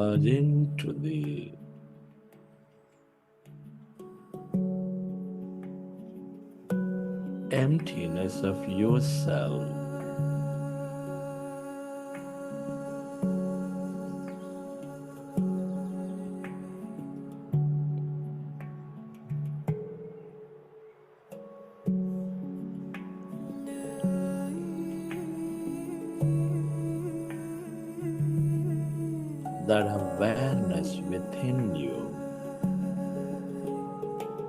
merge into the emptiness of yourself. That awareness within you,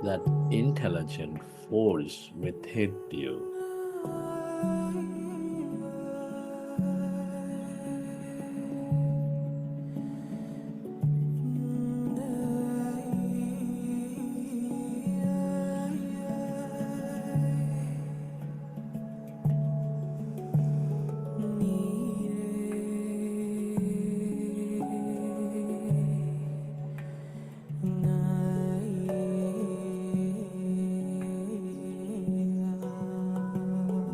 that intelligent force within you,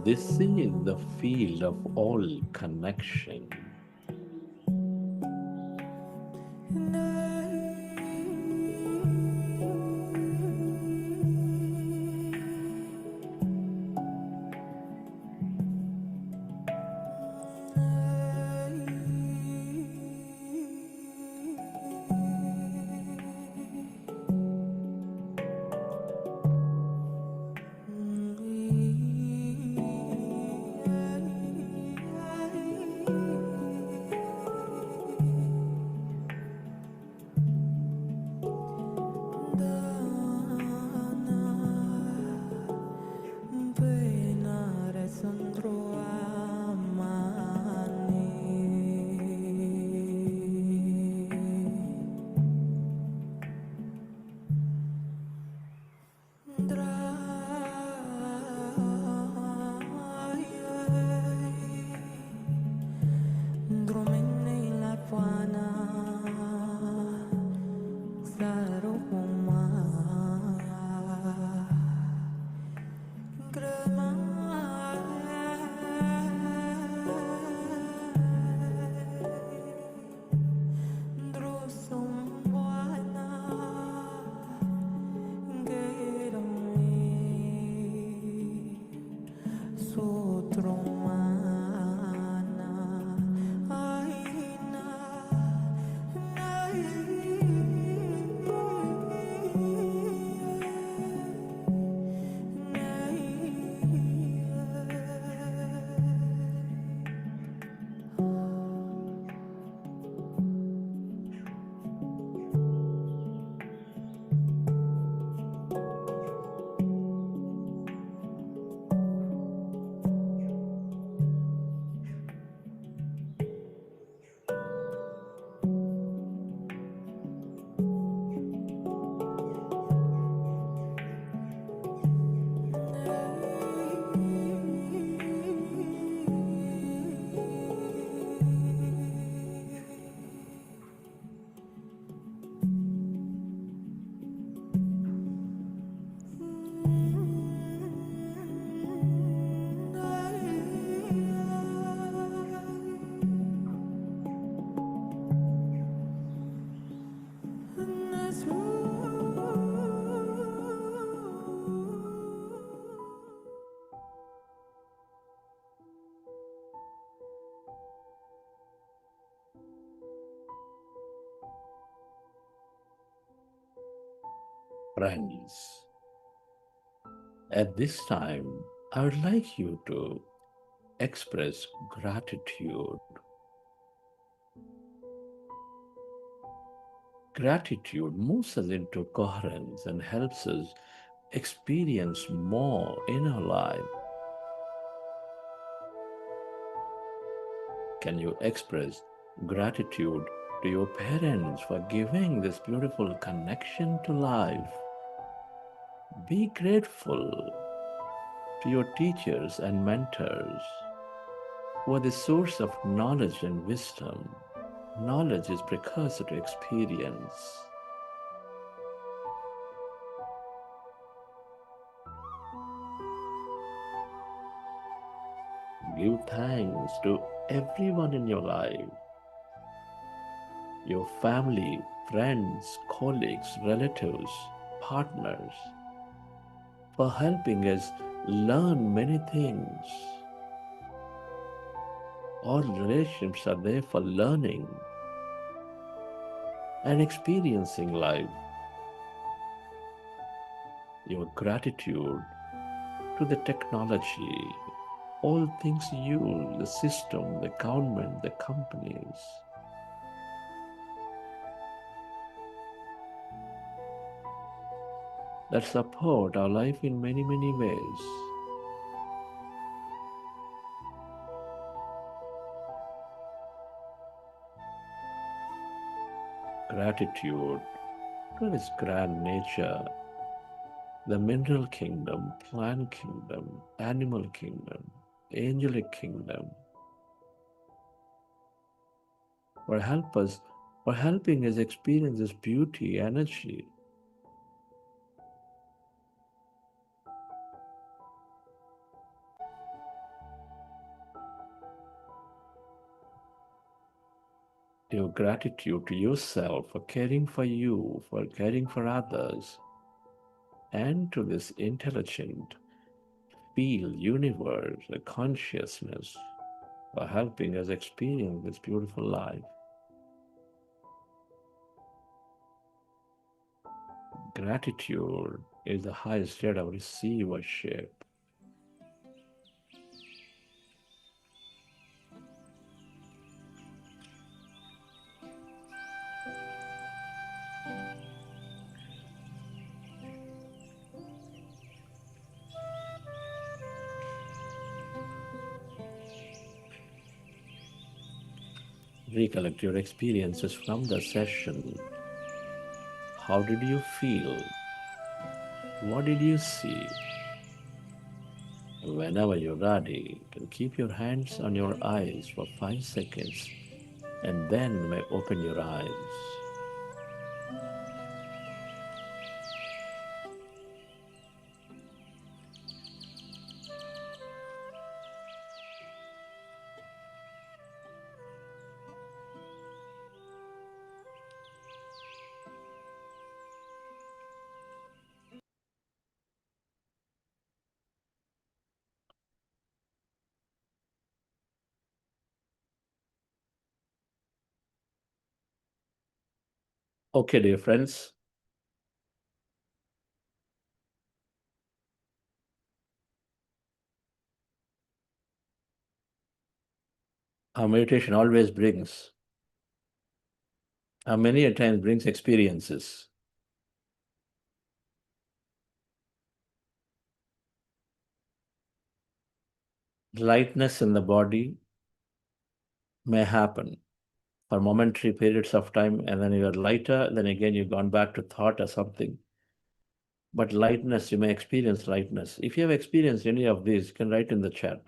this is the field of all connection. Friends, at this time, I would like you to express gratitude. Gratitude moves us into coherence and helps us experience more in our life. Can you express gratitude to your parents for giving this beautiful connection to life? Be grateful to your teachers and mentors who are the source of knowledge and wisdom. Knowledge is precursor to experience. Give thanks to everyone in your life. your family, friends, colleagues, relatives, partners, for helping us learn many things. All relationships are there for learning and experiencing life. Your gratitude to the technology, all things you, the system, the government, the companies, that support our life in many, many ways. Gratitude to this grand nature, the mineral kingdom, plant kingdom, animal kingdom, angelic kingdom, for helping us experience this beauty, energy. Your gratitude to yourself for caring for you, for caring for others, and to this intelligent field, universe, the consciousness, for helping us experience this beautiful life. Gratitude is the highest state of receivership. Recollect your experiences from the session. How did you feel? What did you see? Whenever you're ready, you can keep your hands on your eyes for 5 seconds and then may open your eyes. Okay, dear friends. Our meditation always brings, many a times brings experiences. Lightness in the body may happen for momentary periods of time, and then you're lighter, then again you've gone back to thought or something. But lightness, you may experience lightness. If you have experienced any of these, you can write in the chat.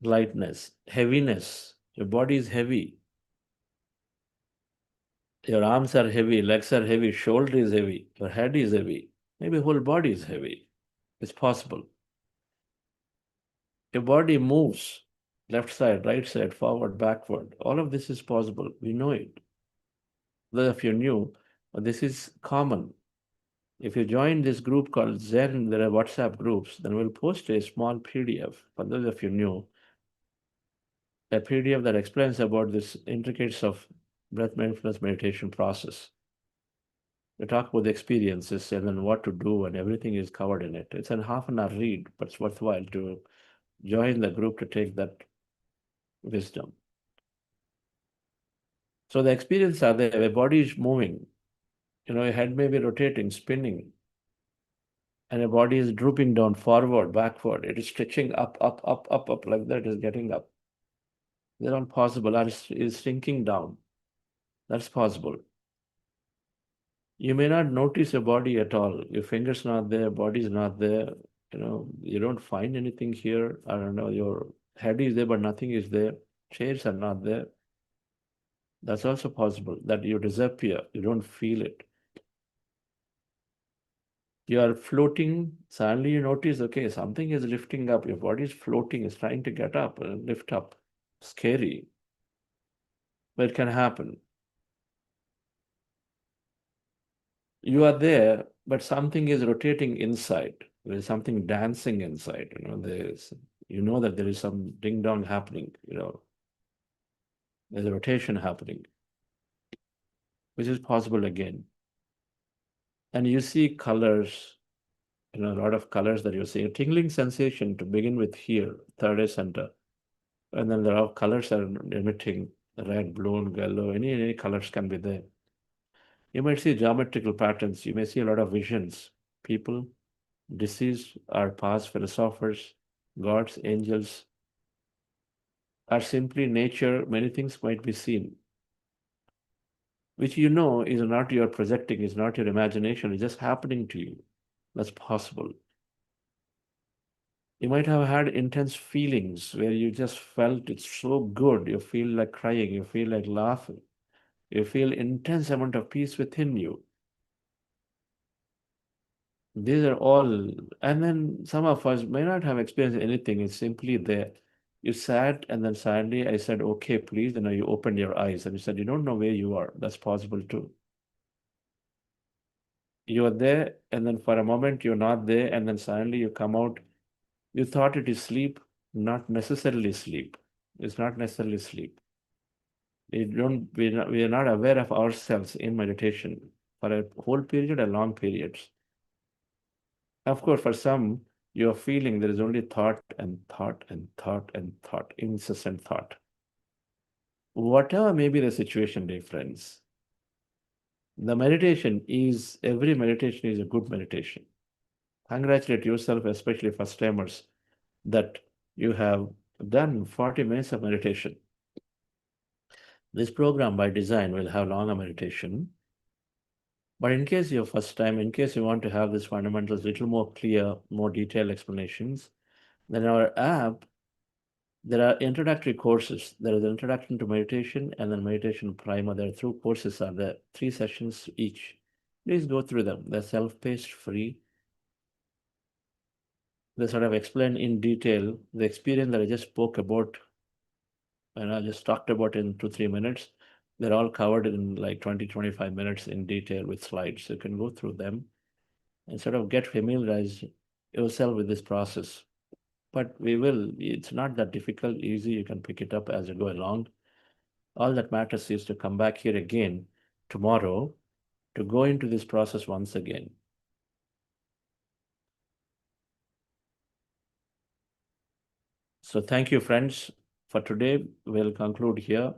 Lightness, heaviness, your body is heavy. Your arms are heavy, legs are heavy, shoulder is heavy, your head is heavy, maybe whole body is heavy. It's possible. Your body moves left side, right side, forward, backward. All of this is possible. We know it. Those of you new, this is common. If you join this group called ZEN, there are WhatsApp groups, then we'll post a small PDF for those of you new, a PDF that explains about this intricacies of breath mindfulness meditation process. We talk about the experiences and then what to do, and everything is covered in it. It's a half an hour read, but it's worthwhile to join the group to take that wisdom. So the experiences are there. The body is moving. Your head may be rotating, spinning, and your body is drooping down, forward, backward. It is stretching up, up, up, up, up, like that. It is getting up. They're all possible. Or is sinking down. That's possible. You may not notice your body at all. Your finger's not there, body's not there. You don't find anything here. I don't know, your head is there, but nothing is there. Chairs are not there. That's also possible, that you disappear. You don't feel it. You are floating. Suddenly you notice, okay, something is lifting up. Your body is floating, is trying to get up and lift up. Scary. But it can happen. You are there, but something is rotating inside. There is something dancing inside. You know that there is some ding dong happening. There's a rotation happening, which is possible again. And you see colors, a lot of colors that you see. A tingling sensation to begin with here, third eye center. And then there are colors that are emitting red, blue, yellow, any colors can be there. You might see geometrical patterns. You may see a lot of visions. People, deceased, or past philosophers, gods, angels, are simply nature. Many things might be seen, which is not your projecting, is not your imagination, it's just happening to you. That's possible. You might have had intense feelings where you just felt it's so good. You feel like crying, you feel like laughing, you feel intense amount of peace within you. These are all, and then some of us may not have experienced anything. It's simply there. You sat, and then suddenly I said, okay, please. And you opened your eyes and you said, you don't know where you are. That's possible too. You are there, and then for a moment you're not there, and then suddenly you come out. You thought it is sleep, not necessarily sleep. It's not necessarily sleep. We are not aware of ourselves in meditation for a whole period or long periods. Of course, for some, you're feeling there is only thought and thought and thought and thought, incessant thought. Whatever may be the situation, dear friends, every meditation is a good meditation. Congratulate yourself, especially first timers, that you have done 40 minutes of meditation. This program by design will have longer meditation. But in case you're first time, in case you want to have these fundamentals little more clear, more detailed explanations, then our app, there are introductory courses. There is introduction to meditation and then meditation primer. There are 3 courses are there, 3 sessions each. Please go through them. They're self-paced, free. They sort of explain in detail the experience that I just spoke about and I just talked about in 2-3 minutes. They're all covered in like 20-25 minutes in detail with slides. So you can go through them and sort of get familiarized yourself with this process. But it's not that difficult, easy. You can pick it up as you go along. All that matters is to come back here again tomorrow to go into this process once again. So thank you, friends. For today, we'll conclude here.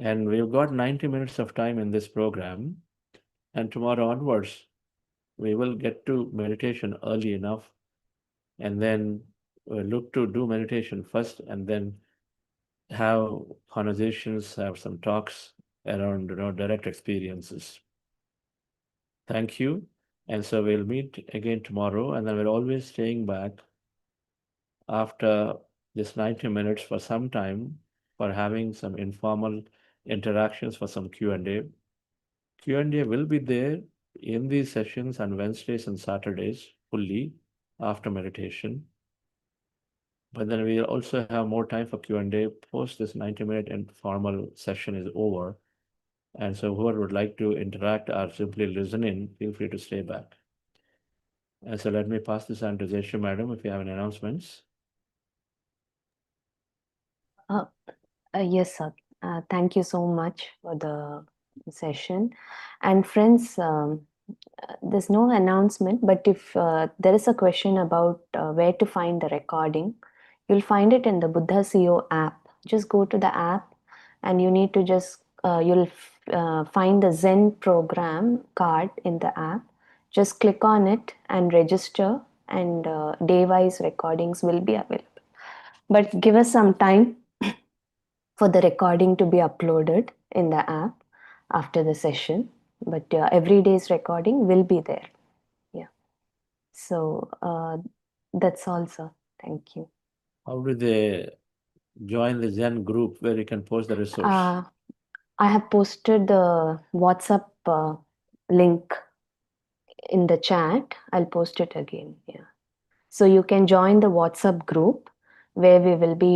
And we've got 90 minutes of time in this program. And tomorrow onwards, we will get to meditation early enough. And then we'll look to do meditation first and then have conversations, have some talks around direct experiences. Thank you. And so we'll meet again tomorrow. And then we're always staying back after this 90 minutes for some time for having some informal interactions for some Q&A. Q&A will be there in these sessions on Wednesdays and Saturdays fully after meditation. But then we'll also have more time for Q&A post this 90-minute informal session is over. And so whoever would like to interact or simply listen in, feel free to stay back. And so let me pass this on to Zeshu, madam, if you have any announcements. Yes, sir. Thank you so much for the session. And friends, there's no announcement, but if there is a question about where to find the recording, you'll find it in the Buddha CEO app. Just go to the app and you need to just, you'll find the ZEN program card in the app. Just click on it and register, and day-wise recordings will be available. But give us some time for the recording to be uploaded in the app after the session. But every day's recording will be there. Yeah. So that's all, sir. Thank you. How do they join the Zen group where you can post the resource? I have posted the WhatsApp link in the chat. I'll post it again. Yeah. So you can join the WhatsApp group where we will be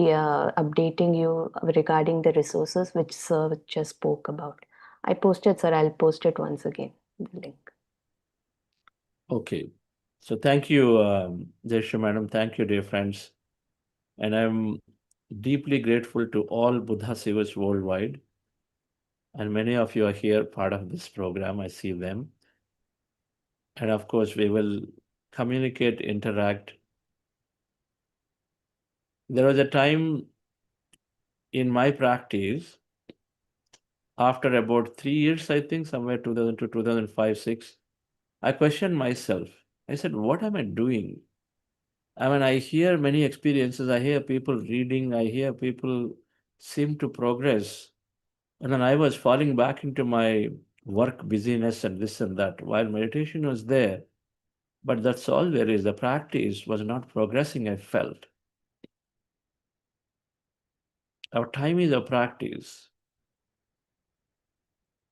updating you regarding the resources which Sir just spoke about. I posted, sir. I'll post it once again, the link. Okay. So thank you, Jayshree Madam. Thank you, dear friends. And I'm deeply grateful to all Buddha Sevas worldwide. And many of you are here, part of this program. I see them. And of course, we will communicate, interact. There was a time in my practice, after about 3 years, I think, somewhere 2000 to 2005, 6, I questioned myself. I said, what am I doing? I mean, I hear many experiences. I hear people reading. I hear people seem to progress. And then I was falling back into my work busyness and this and that, while meditation was there. But that's all there is. The practice was not progressing, I felt. Our time is our practice.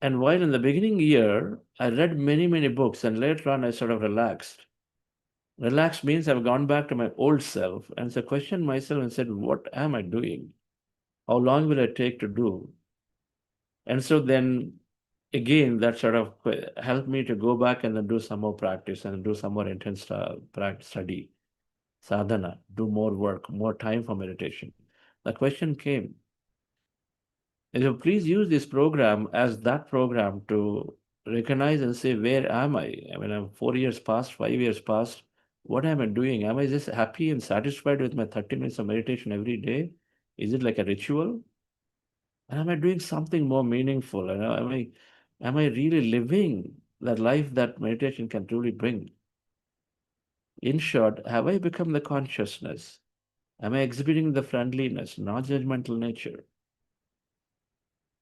And while in the beginning year, I read many, many books, and later on I sort of relaxed. Relaxed means I've gone back to my old self and so questioned myself and said, what am I doing? How long will it take to do? And so then again, that sort of helped me to go back and then do some more practice and do some more intense study, sadhana, do more work, more time for meditation. The question came, so please use this program as that program to recognize and say, where am I? I mean, I'm 4 years past, 5 years past. What am I doing? Am I just happy and satisfied with my 30 minutes of meditation every day? Is it like a ritual? And am I doing something more meaningful? You know, am I really living that life that meditation can truly bring? In short, have I become the consciousness? Am I exhibiting the friendliness, non-judgmental nature?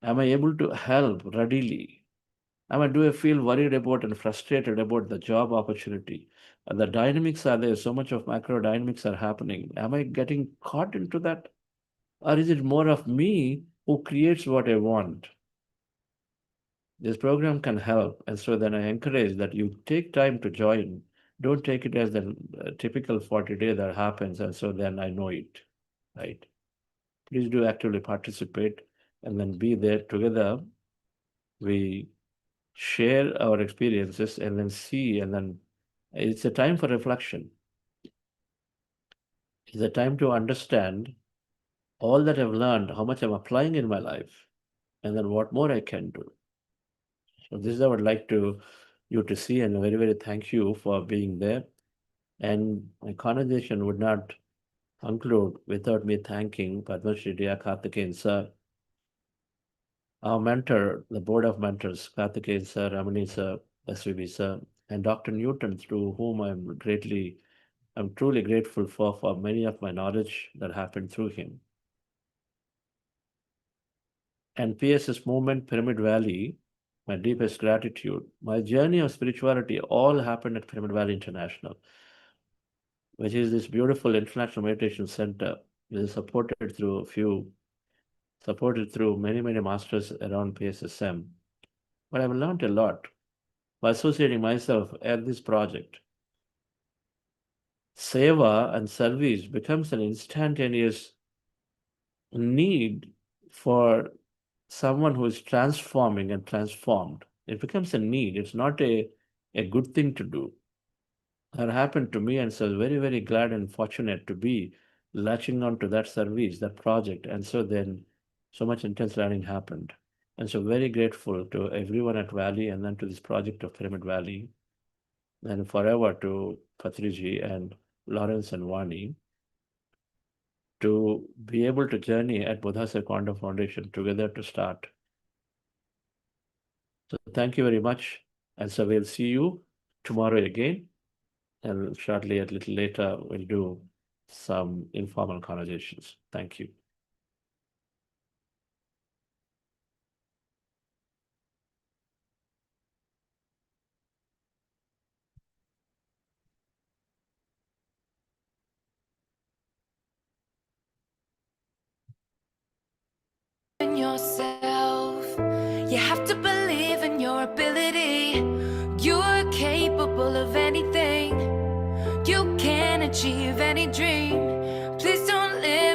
Am I able to help readily? Do I feel worried about and frustrated about the job opportunity? And the dynamics are there, so much of macro dynamics are happening. Am I getting caught into that? Or is it more of me who creates what I want? This program can help. And so then I encourage that you take time to join. Don't take it as the typical 40-day that happens. And so then I know it, right? Please do actively participate and then be there together. We share our experiences and then see, and then it's a time for reflection. It's a time to understand all that I've learned, how much I'm applying in my life, and then what more I can do. So this is what I would like you to see, and very, very thank you for being there. And my conversation would not conclude without me thanking Padmashri Karthikeyan sir, our mentor, the board of mentors, Karthikeyan sir, Ramani sir, SVB sir, and Dr. Newton, through whom I'm truly grateful for many of my knowledge that happened through him. And PSS movement, Pyramid Valley, my deepest gratitude. My journey of spirituality all happened at Pyramid Valley International, which is this beautiful international meditation center. It is supported through many, many masters around PSSM. But I've learned a lot by associating myself at this project. Seva and service becomes an instantaneous need for someone who is transforming and transformed. It becomes a need. It's not a good thing to do. That happened to me, and so I was very, very glad and fortunate to be latching on to that service, that project. And so then so much intense learning happened. And so very grateful to everyone at Valley and then to this project of Pyramid Valley, and forever to Patriji and Lawrence and Vani, to be able to journey at Buddhasa Quantum Foundation together to start. So thank you very much. And so we'll see you tomorrow again. And shortly, a little later, we'll do some informal conversations. Thank you. In yourself, you have to believe in your ability. You're capable of anything. You can achieve any dream. Please don't live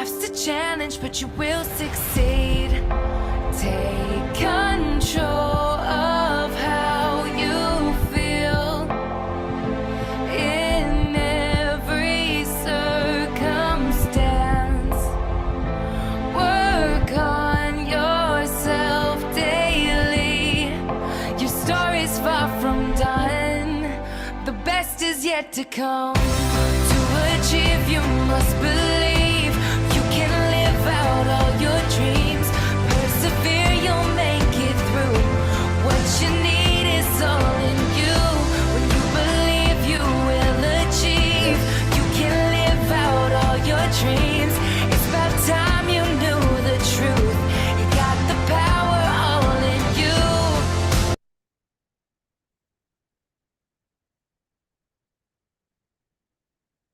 Life's a challenge, but you will succeed. Take control of how you feel in every circumstance. Work on yourself daily. Your story's far from done. The best is yet to come. To achieve, you must believe. You can live out all your dreams. Persevere, you'll make it through. What you need is all in you. When you believe, you will achieve. You can live out all your dreams. It's about time you knew the truth. You got the power all in you.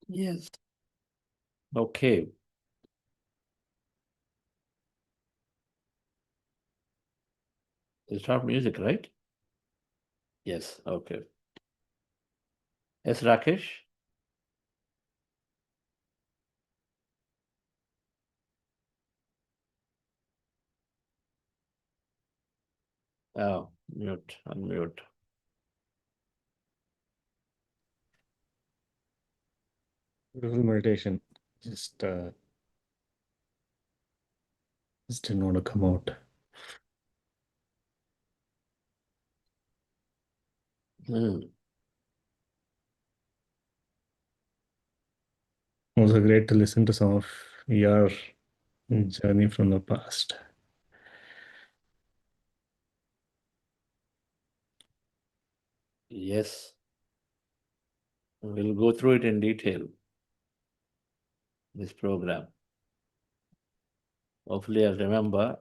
Yes. Okay. You start music, right? Yes. Okay. Yes, Rakesh? Oh, mute, unmute. Beautiful meditation. Just didn't want to come out. Hmm. It was great to listen to some of your journey from the past. Yes. We'll go through it in detail, this program. Hopefully I'll remember.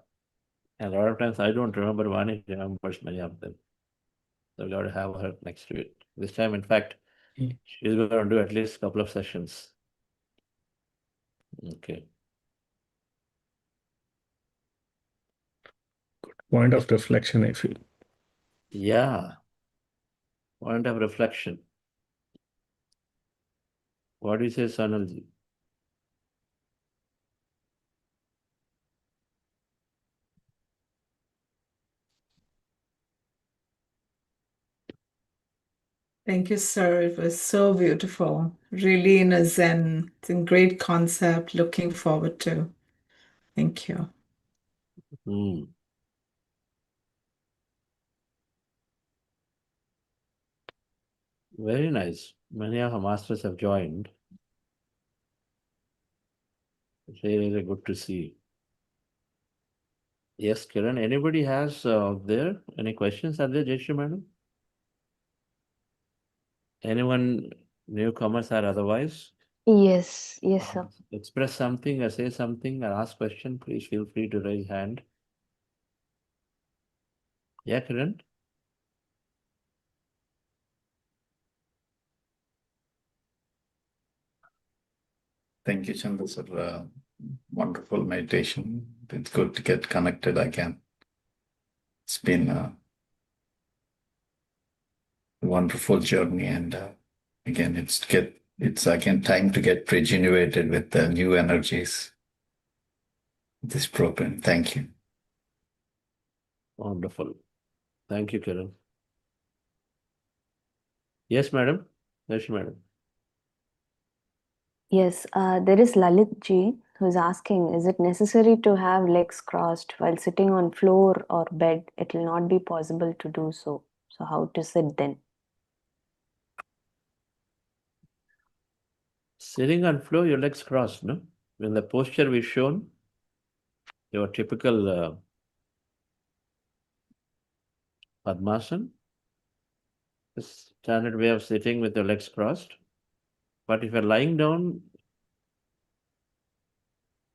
And a lot of times I don't remember, Vani remembers many of them. So we've got to have her next to it. This time, in fact, Yeah. she's going to do at least a couple of sessions. Okay. Point of reflection, I feel. Yeah. Point of reflection. What do you say, Sonalji? Thank you, sir. It was so beautiful. Really in a Zen. It's a great concept. Looking forward to. Thank you. Hmm. Very nice. Many of our masters have joined. It's really good to see. Yes, Kiran, anybody has there any questions? Are there, Jayashree madam? Anyone, newcomers or otherwise? Yes, yes, sir. Express something or say something or ask question, please feel free to raise hand. Yeah, Kiran? Thank you, Chandra, sir. Wonderful meditation. It's good to get connected again. It's been a wonderful journey, and again, it's again time to get regenerated with the new energies. This program. Thank you. Wonderful. Thank you, Kiran. Yes, madam. Yes, madam. Yes, there is Lalit ji who's asking, is it necessary to have legs crossed while sitting on floor or bed? It will not be possible to do so. So how to sit then? Sitting on floor, your legs crossed, no? When the posture we've shown, your typical Padmasana, the standard way of sitting with your legs crossed. But if you're lying down,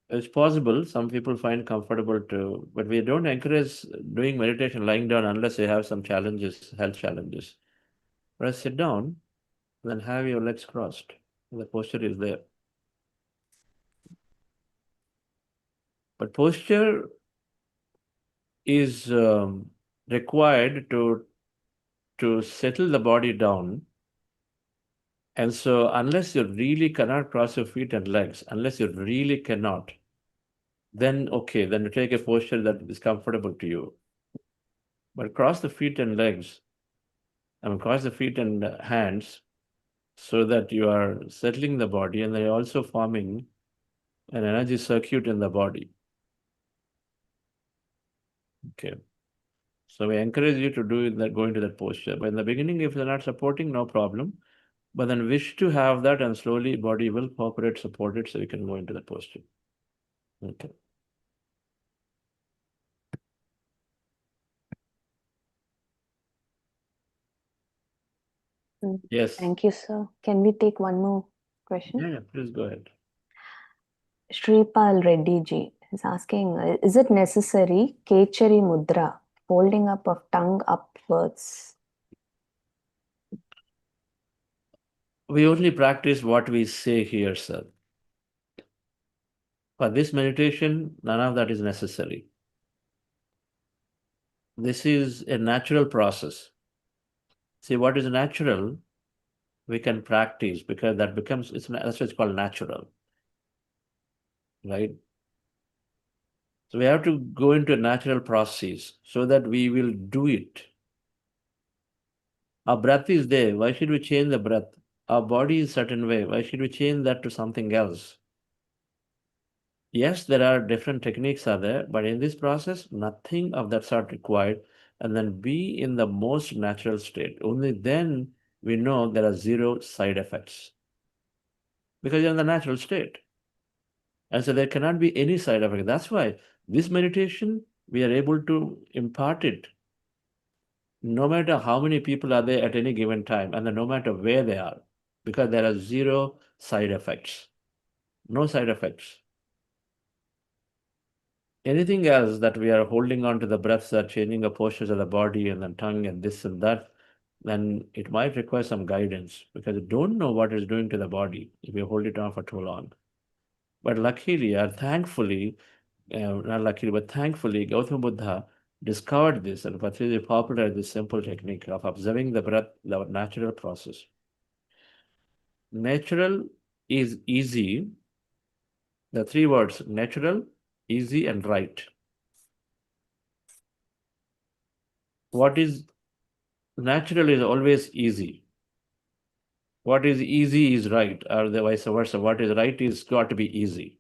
it's possible. Some people find comfortable to, but we don't encourage doing meditation lying down unless you have some challenges, health challenges. But sit down, then have your legs crossed. The posture is there. But posture is required to settle the body down. And so unless you really cannot cross your feet and legs, unless you really cannot, then okay, then you take a posture that is comfortable to you. But cross the feet and legs, cross the feet and hands so that you are settling the body and they're also forming an energy circuit in the body. Okay. So we encourage you to do that, go into that posture. But in the beginning, if you're not supporting, no problem. But then wish to have that, and slowly body will cooperate, support it, so you can go into that posture. Okay. Yes. Thank you, sir. Can we take one more question? Yeah, please go ahead. Shripal Reddy ji is asking, is it necessary Kechari Mudra, holding up of tongue upwards? We only practice what we say here, sir. For this meditation, none of that is necessary. This is a natural process. See, what is natural, we can practice because that becomes, that's what it's called natural, right? So we have to go into a natural process so that we will do it. Our breath is there. Why should we change the breath? Our body is a certain way. Why should we change that to something else? Yes, there are different techniques are there, but in this process, nothing of that sort required. And then be in the most natural state. Only then we know there are zero side effects. Because you're in the natural state. And so there cannot be any side effect. That's why this meditation, we are able to impart it no matter how many people are there at any given time, and then no matter where they are, because there are zero side effects. No side effects. Anything else that we are holding on to the breaths, are changing the postures of the body and the tongue and this and that, then it might require some guidance because you don't know what it's doing to the body if you hold it on for too long. But luckily or thankfully, not luckily, but thankfully, Gautama Buddha discovered this and Patriji popularized this simple technique of observing the breath, the natural process. Natural is easy. The three words, natural, easy, and right. What is natural is always easy. What is easy is right, or the vice versa. What is right is got to be easy.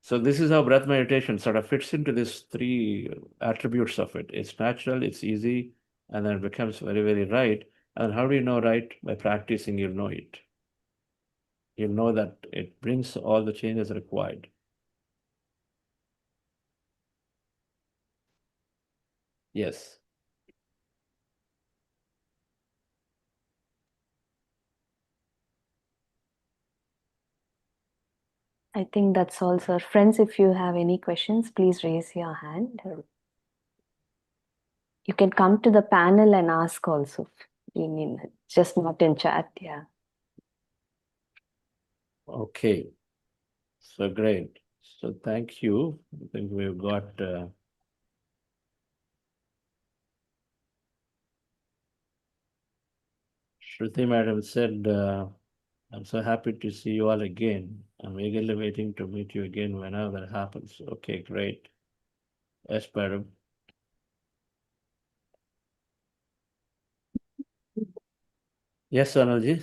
So this is how breath meditation sort of fits into these three attributes of it. It's natural, it's easy, and then it becomes very, very right. And how do you know right? By practicing, you'll know it. You'll know that it brings all the changes required. Yes. I think that's all, sir. Friends, if you have any questions, please raise your hand. You can come to the panel and ask also. I mean, just not in chat, yeah. Okay. So great. So thank you. I think we've got Shruti Madam said, I'm so happy to see you all again. I'm eagerly waiting to meet you again whenever that happens. Okay, great. Yes, madam. Yes, Sonalji.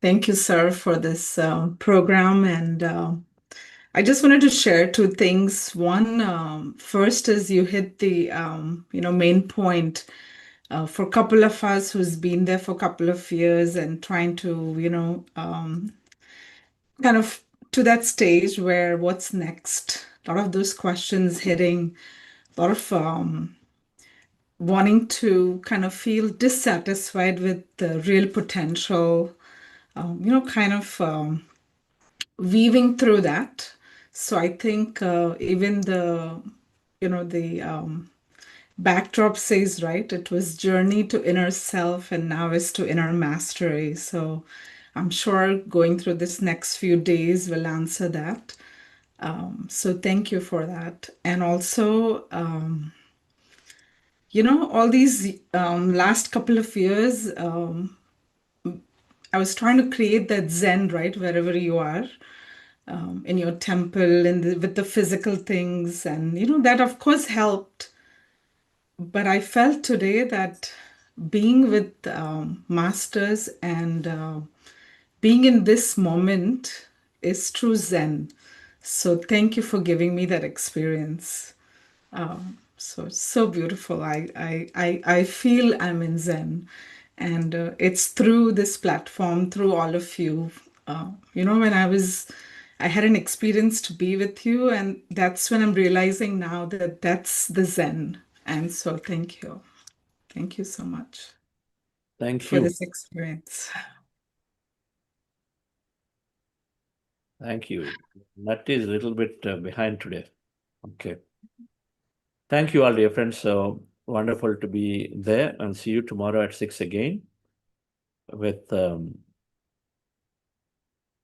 Thank you, sir, for this program. And I just wanted to share two things. One, first is you hit the main point for a couple of us who's been there for a couple of years and trying to kind of to that stage where what's next. A lot of those questions hitting, a lot of wanting to kind of feel dissatisfied with the real potential, kind of weaving through that. So I think even the backdrop says, right, it was journey to inner self and now is to inner mastery. So I'm sure going through this next few days will answer that. So thank you for that. And also, all these last couple of years, I was trying to create that Zen, right, wherever you are, in your temple, with the physical things, and that of course helped. But I felt today that being with masters and being in this moment is true Zen. So thank you for giving me that experience. So it's so beautiful. I feel I'm in Zen, and it's through this platform, through all of you. When I had an experience to be with you, and that's when I'm realizing now that that's the Zen. And so thank you so much Thank for you. this experience. Thank you. That is a little bit behind today. Okay. Thank you all, dear friends. So wonderful to be there, and see you tomorrow at 6 again with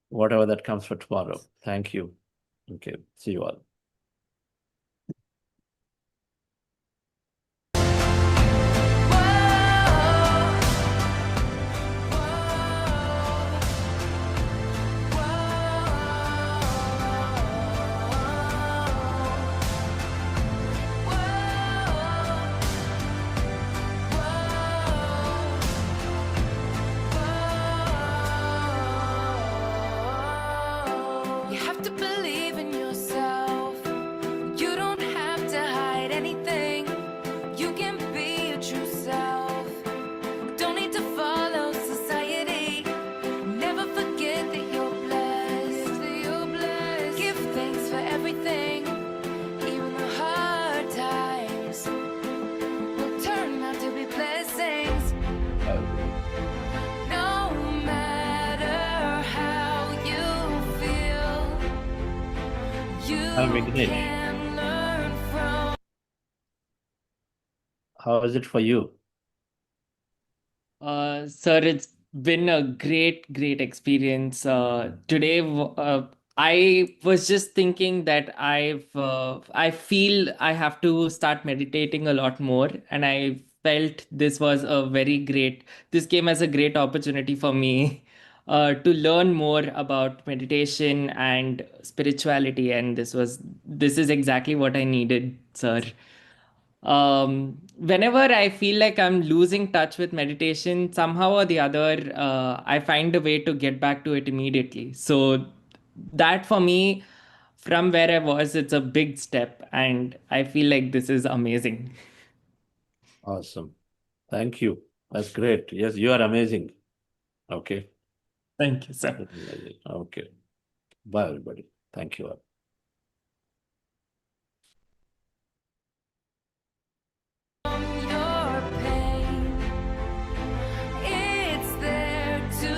whatever that comes for tomorrow. Thank you. Okay. See you all. You have to believe in yourself. You don't have to hide anything. You can be your true self. Don't need to follow society. Never forget that you're blessed. Give thanks for everything. Even the hard times will turn out to be blessings. No matter how you feel, you I'm Vignesh. can learn from. How is it for you? Sir, it's been a great experience. Today, I was just thinking that I feel I have to start meditating a lot more, and I felt this was this came as a great opportunity for me to learn more about meditation and spirituality, and this is exactly what I needed, sir. Whenever I feel like I'm losing touch with meditation, somehow or the other, I find a way to get back to it immediately. So that for me, from where I was, it's a big step, and I feel like this is amazing. Awesome. Thank you. That's great. Yes, you are amazing. Okay. Thank you, sir. Amazing. Okay. Bye, everybody. Thank you all. Your pain, it's there to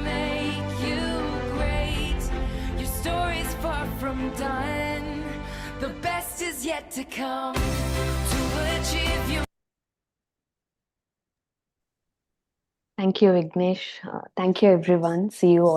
make you great. Your story's far from done. The best is yet to come to achieve your. Thank you, Vignesh. Thank you, everyone. See you all.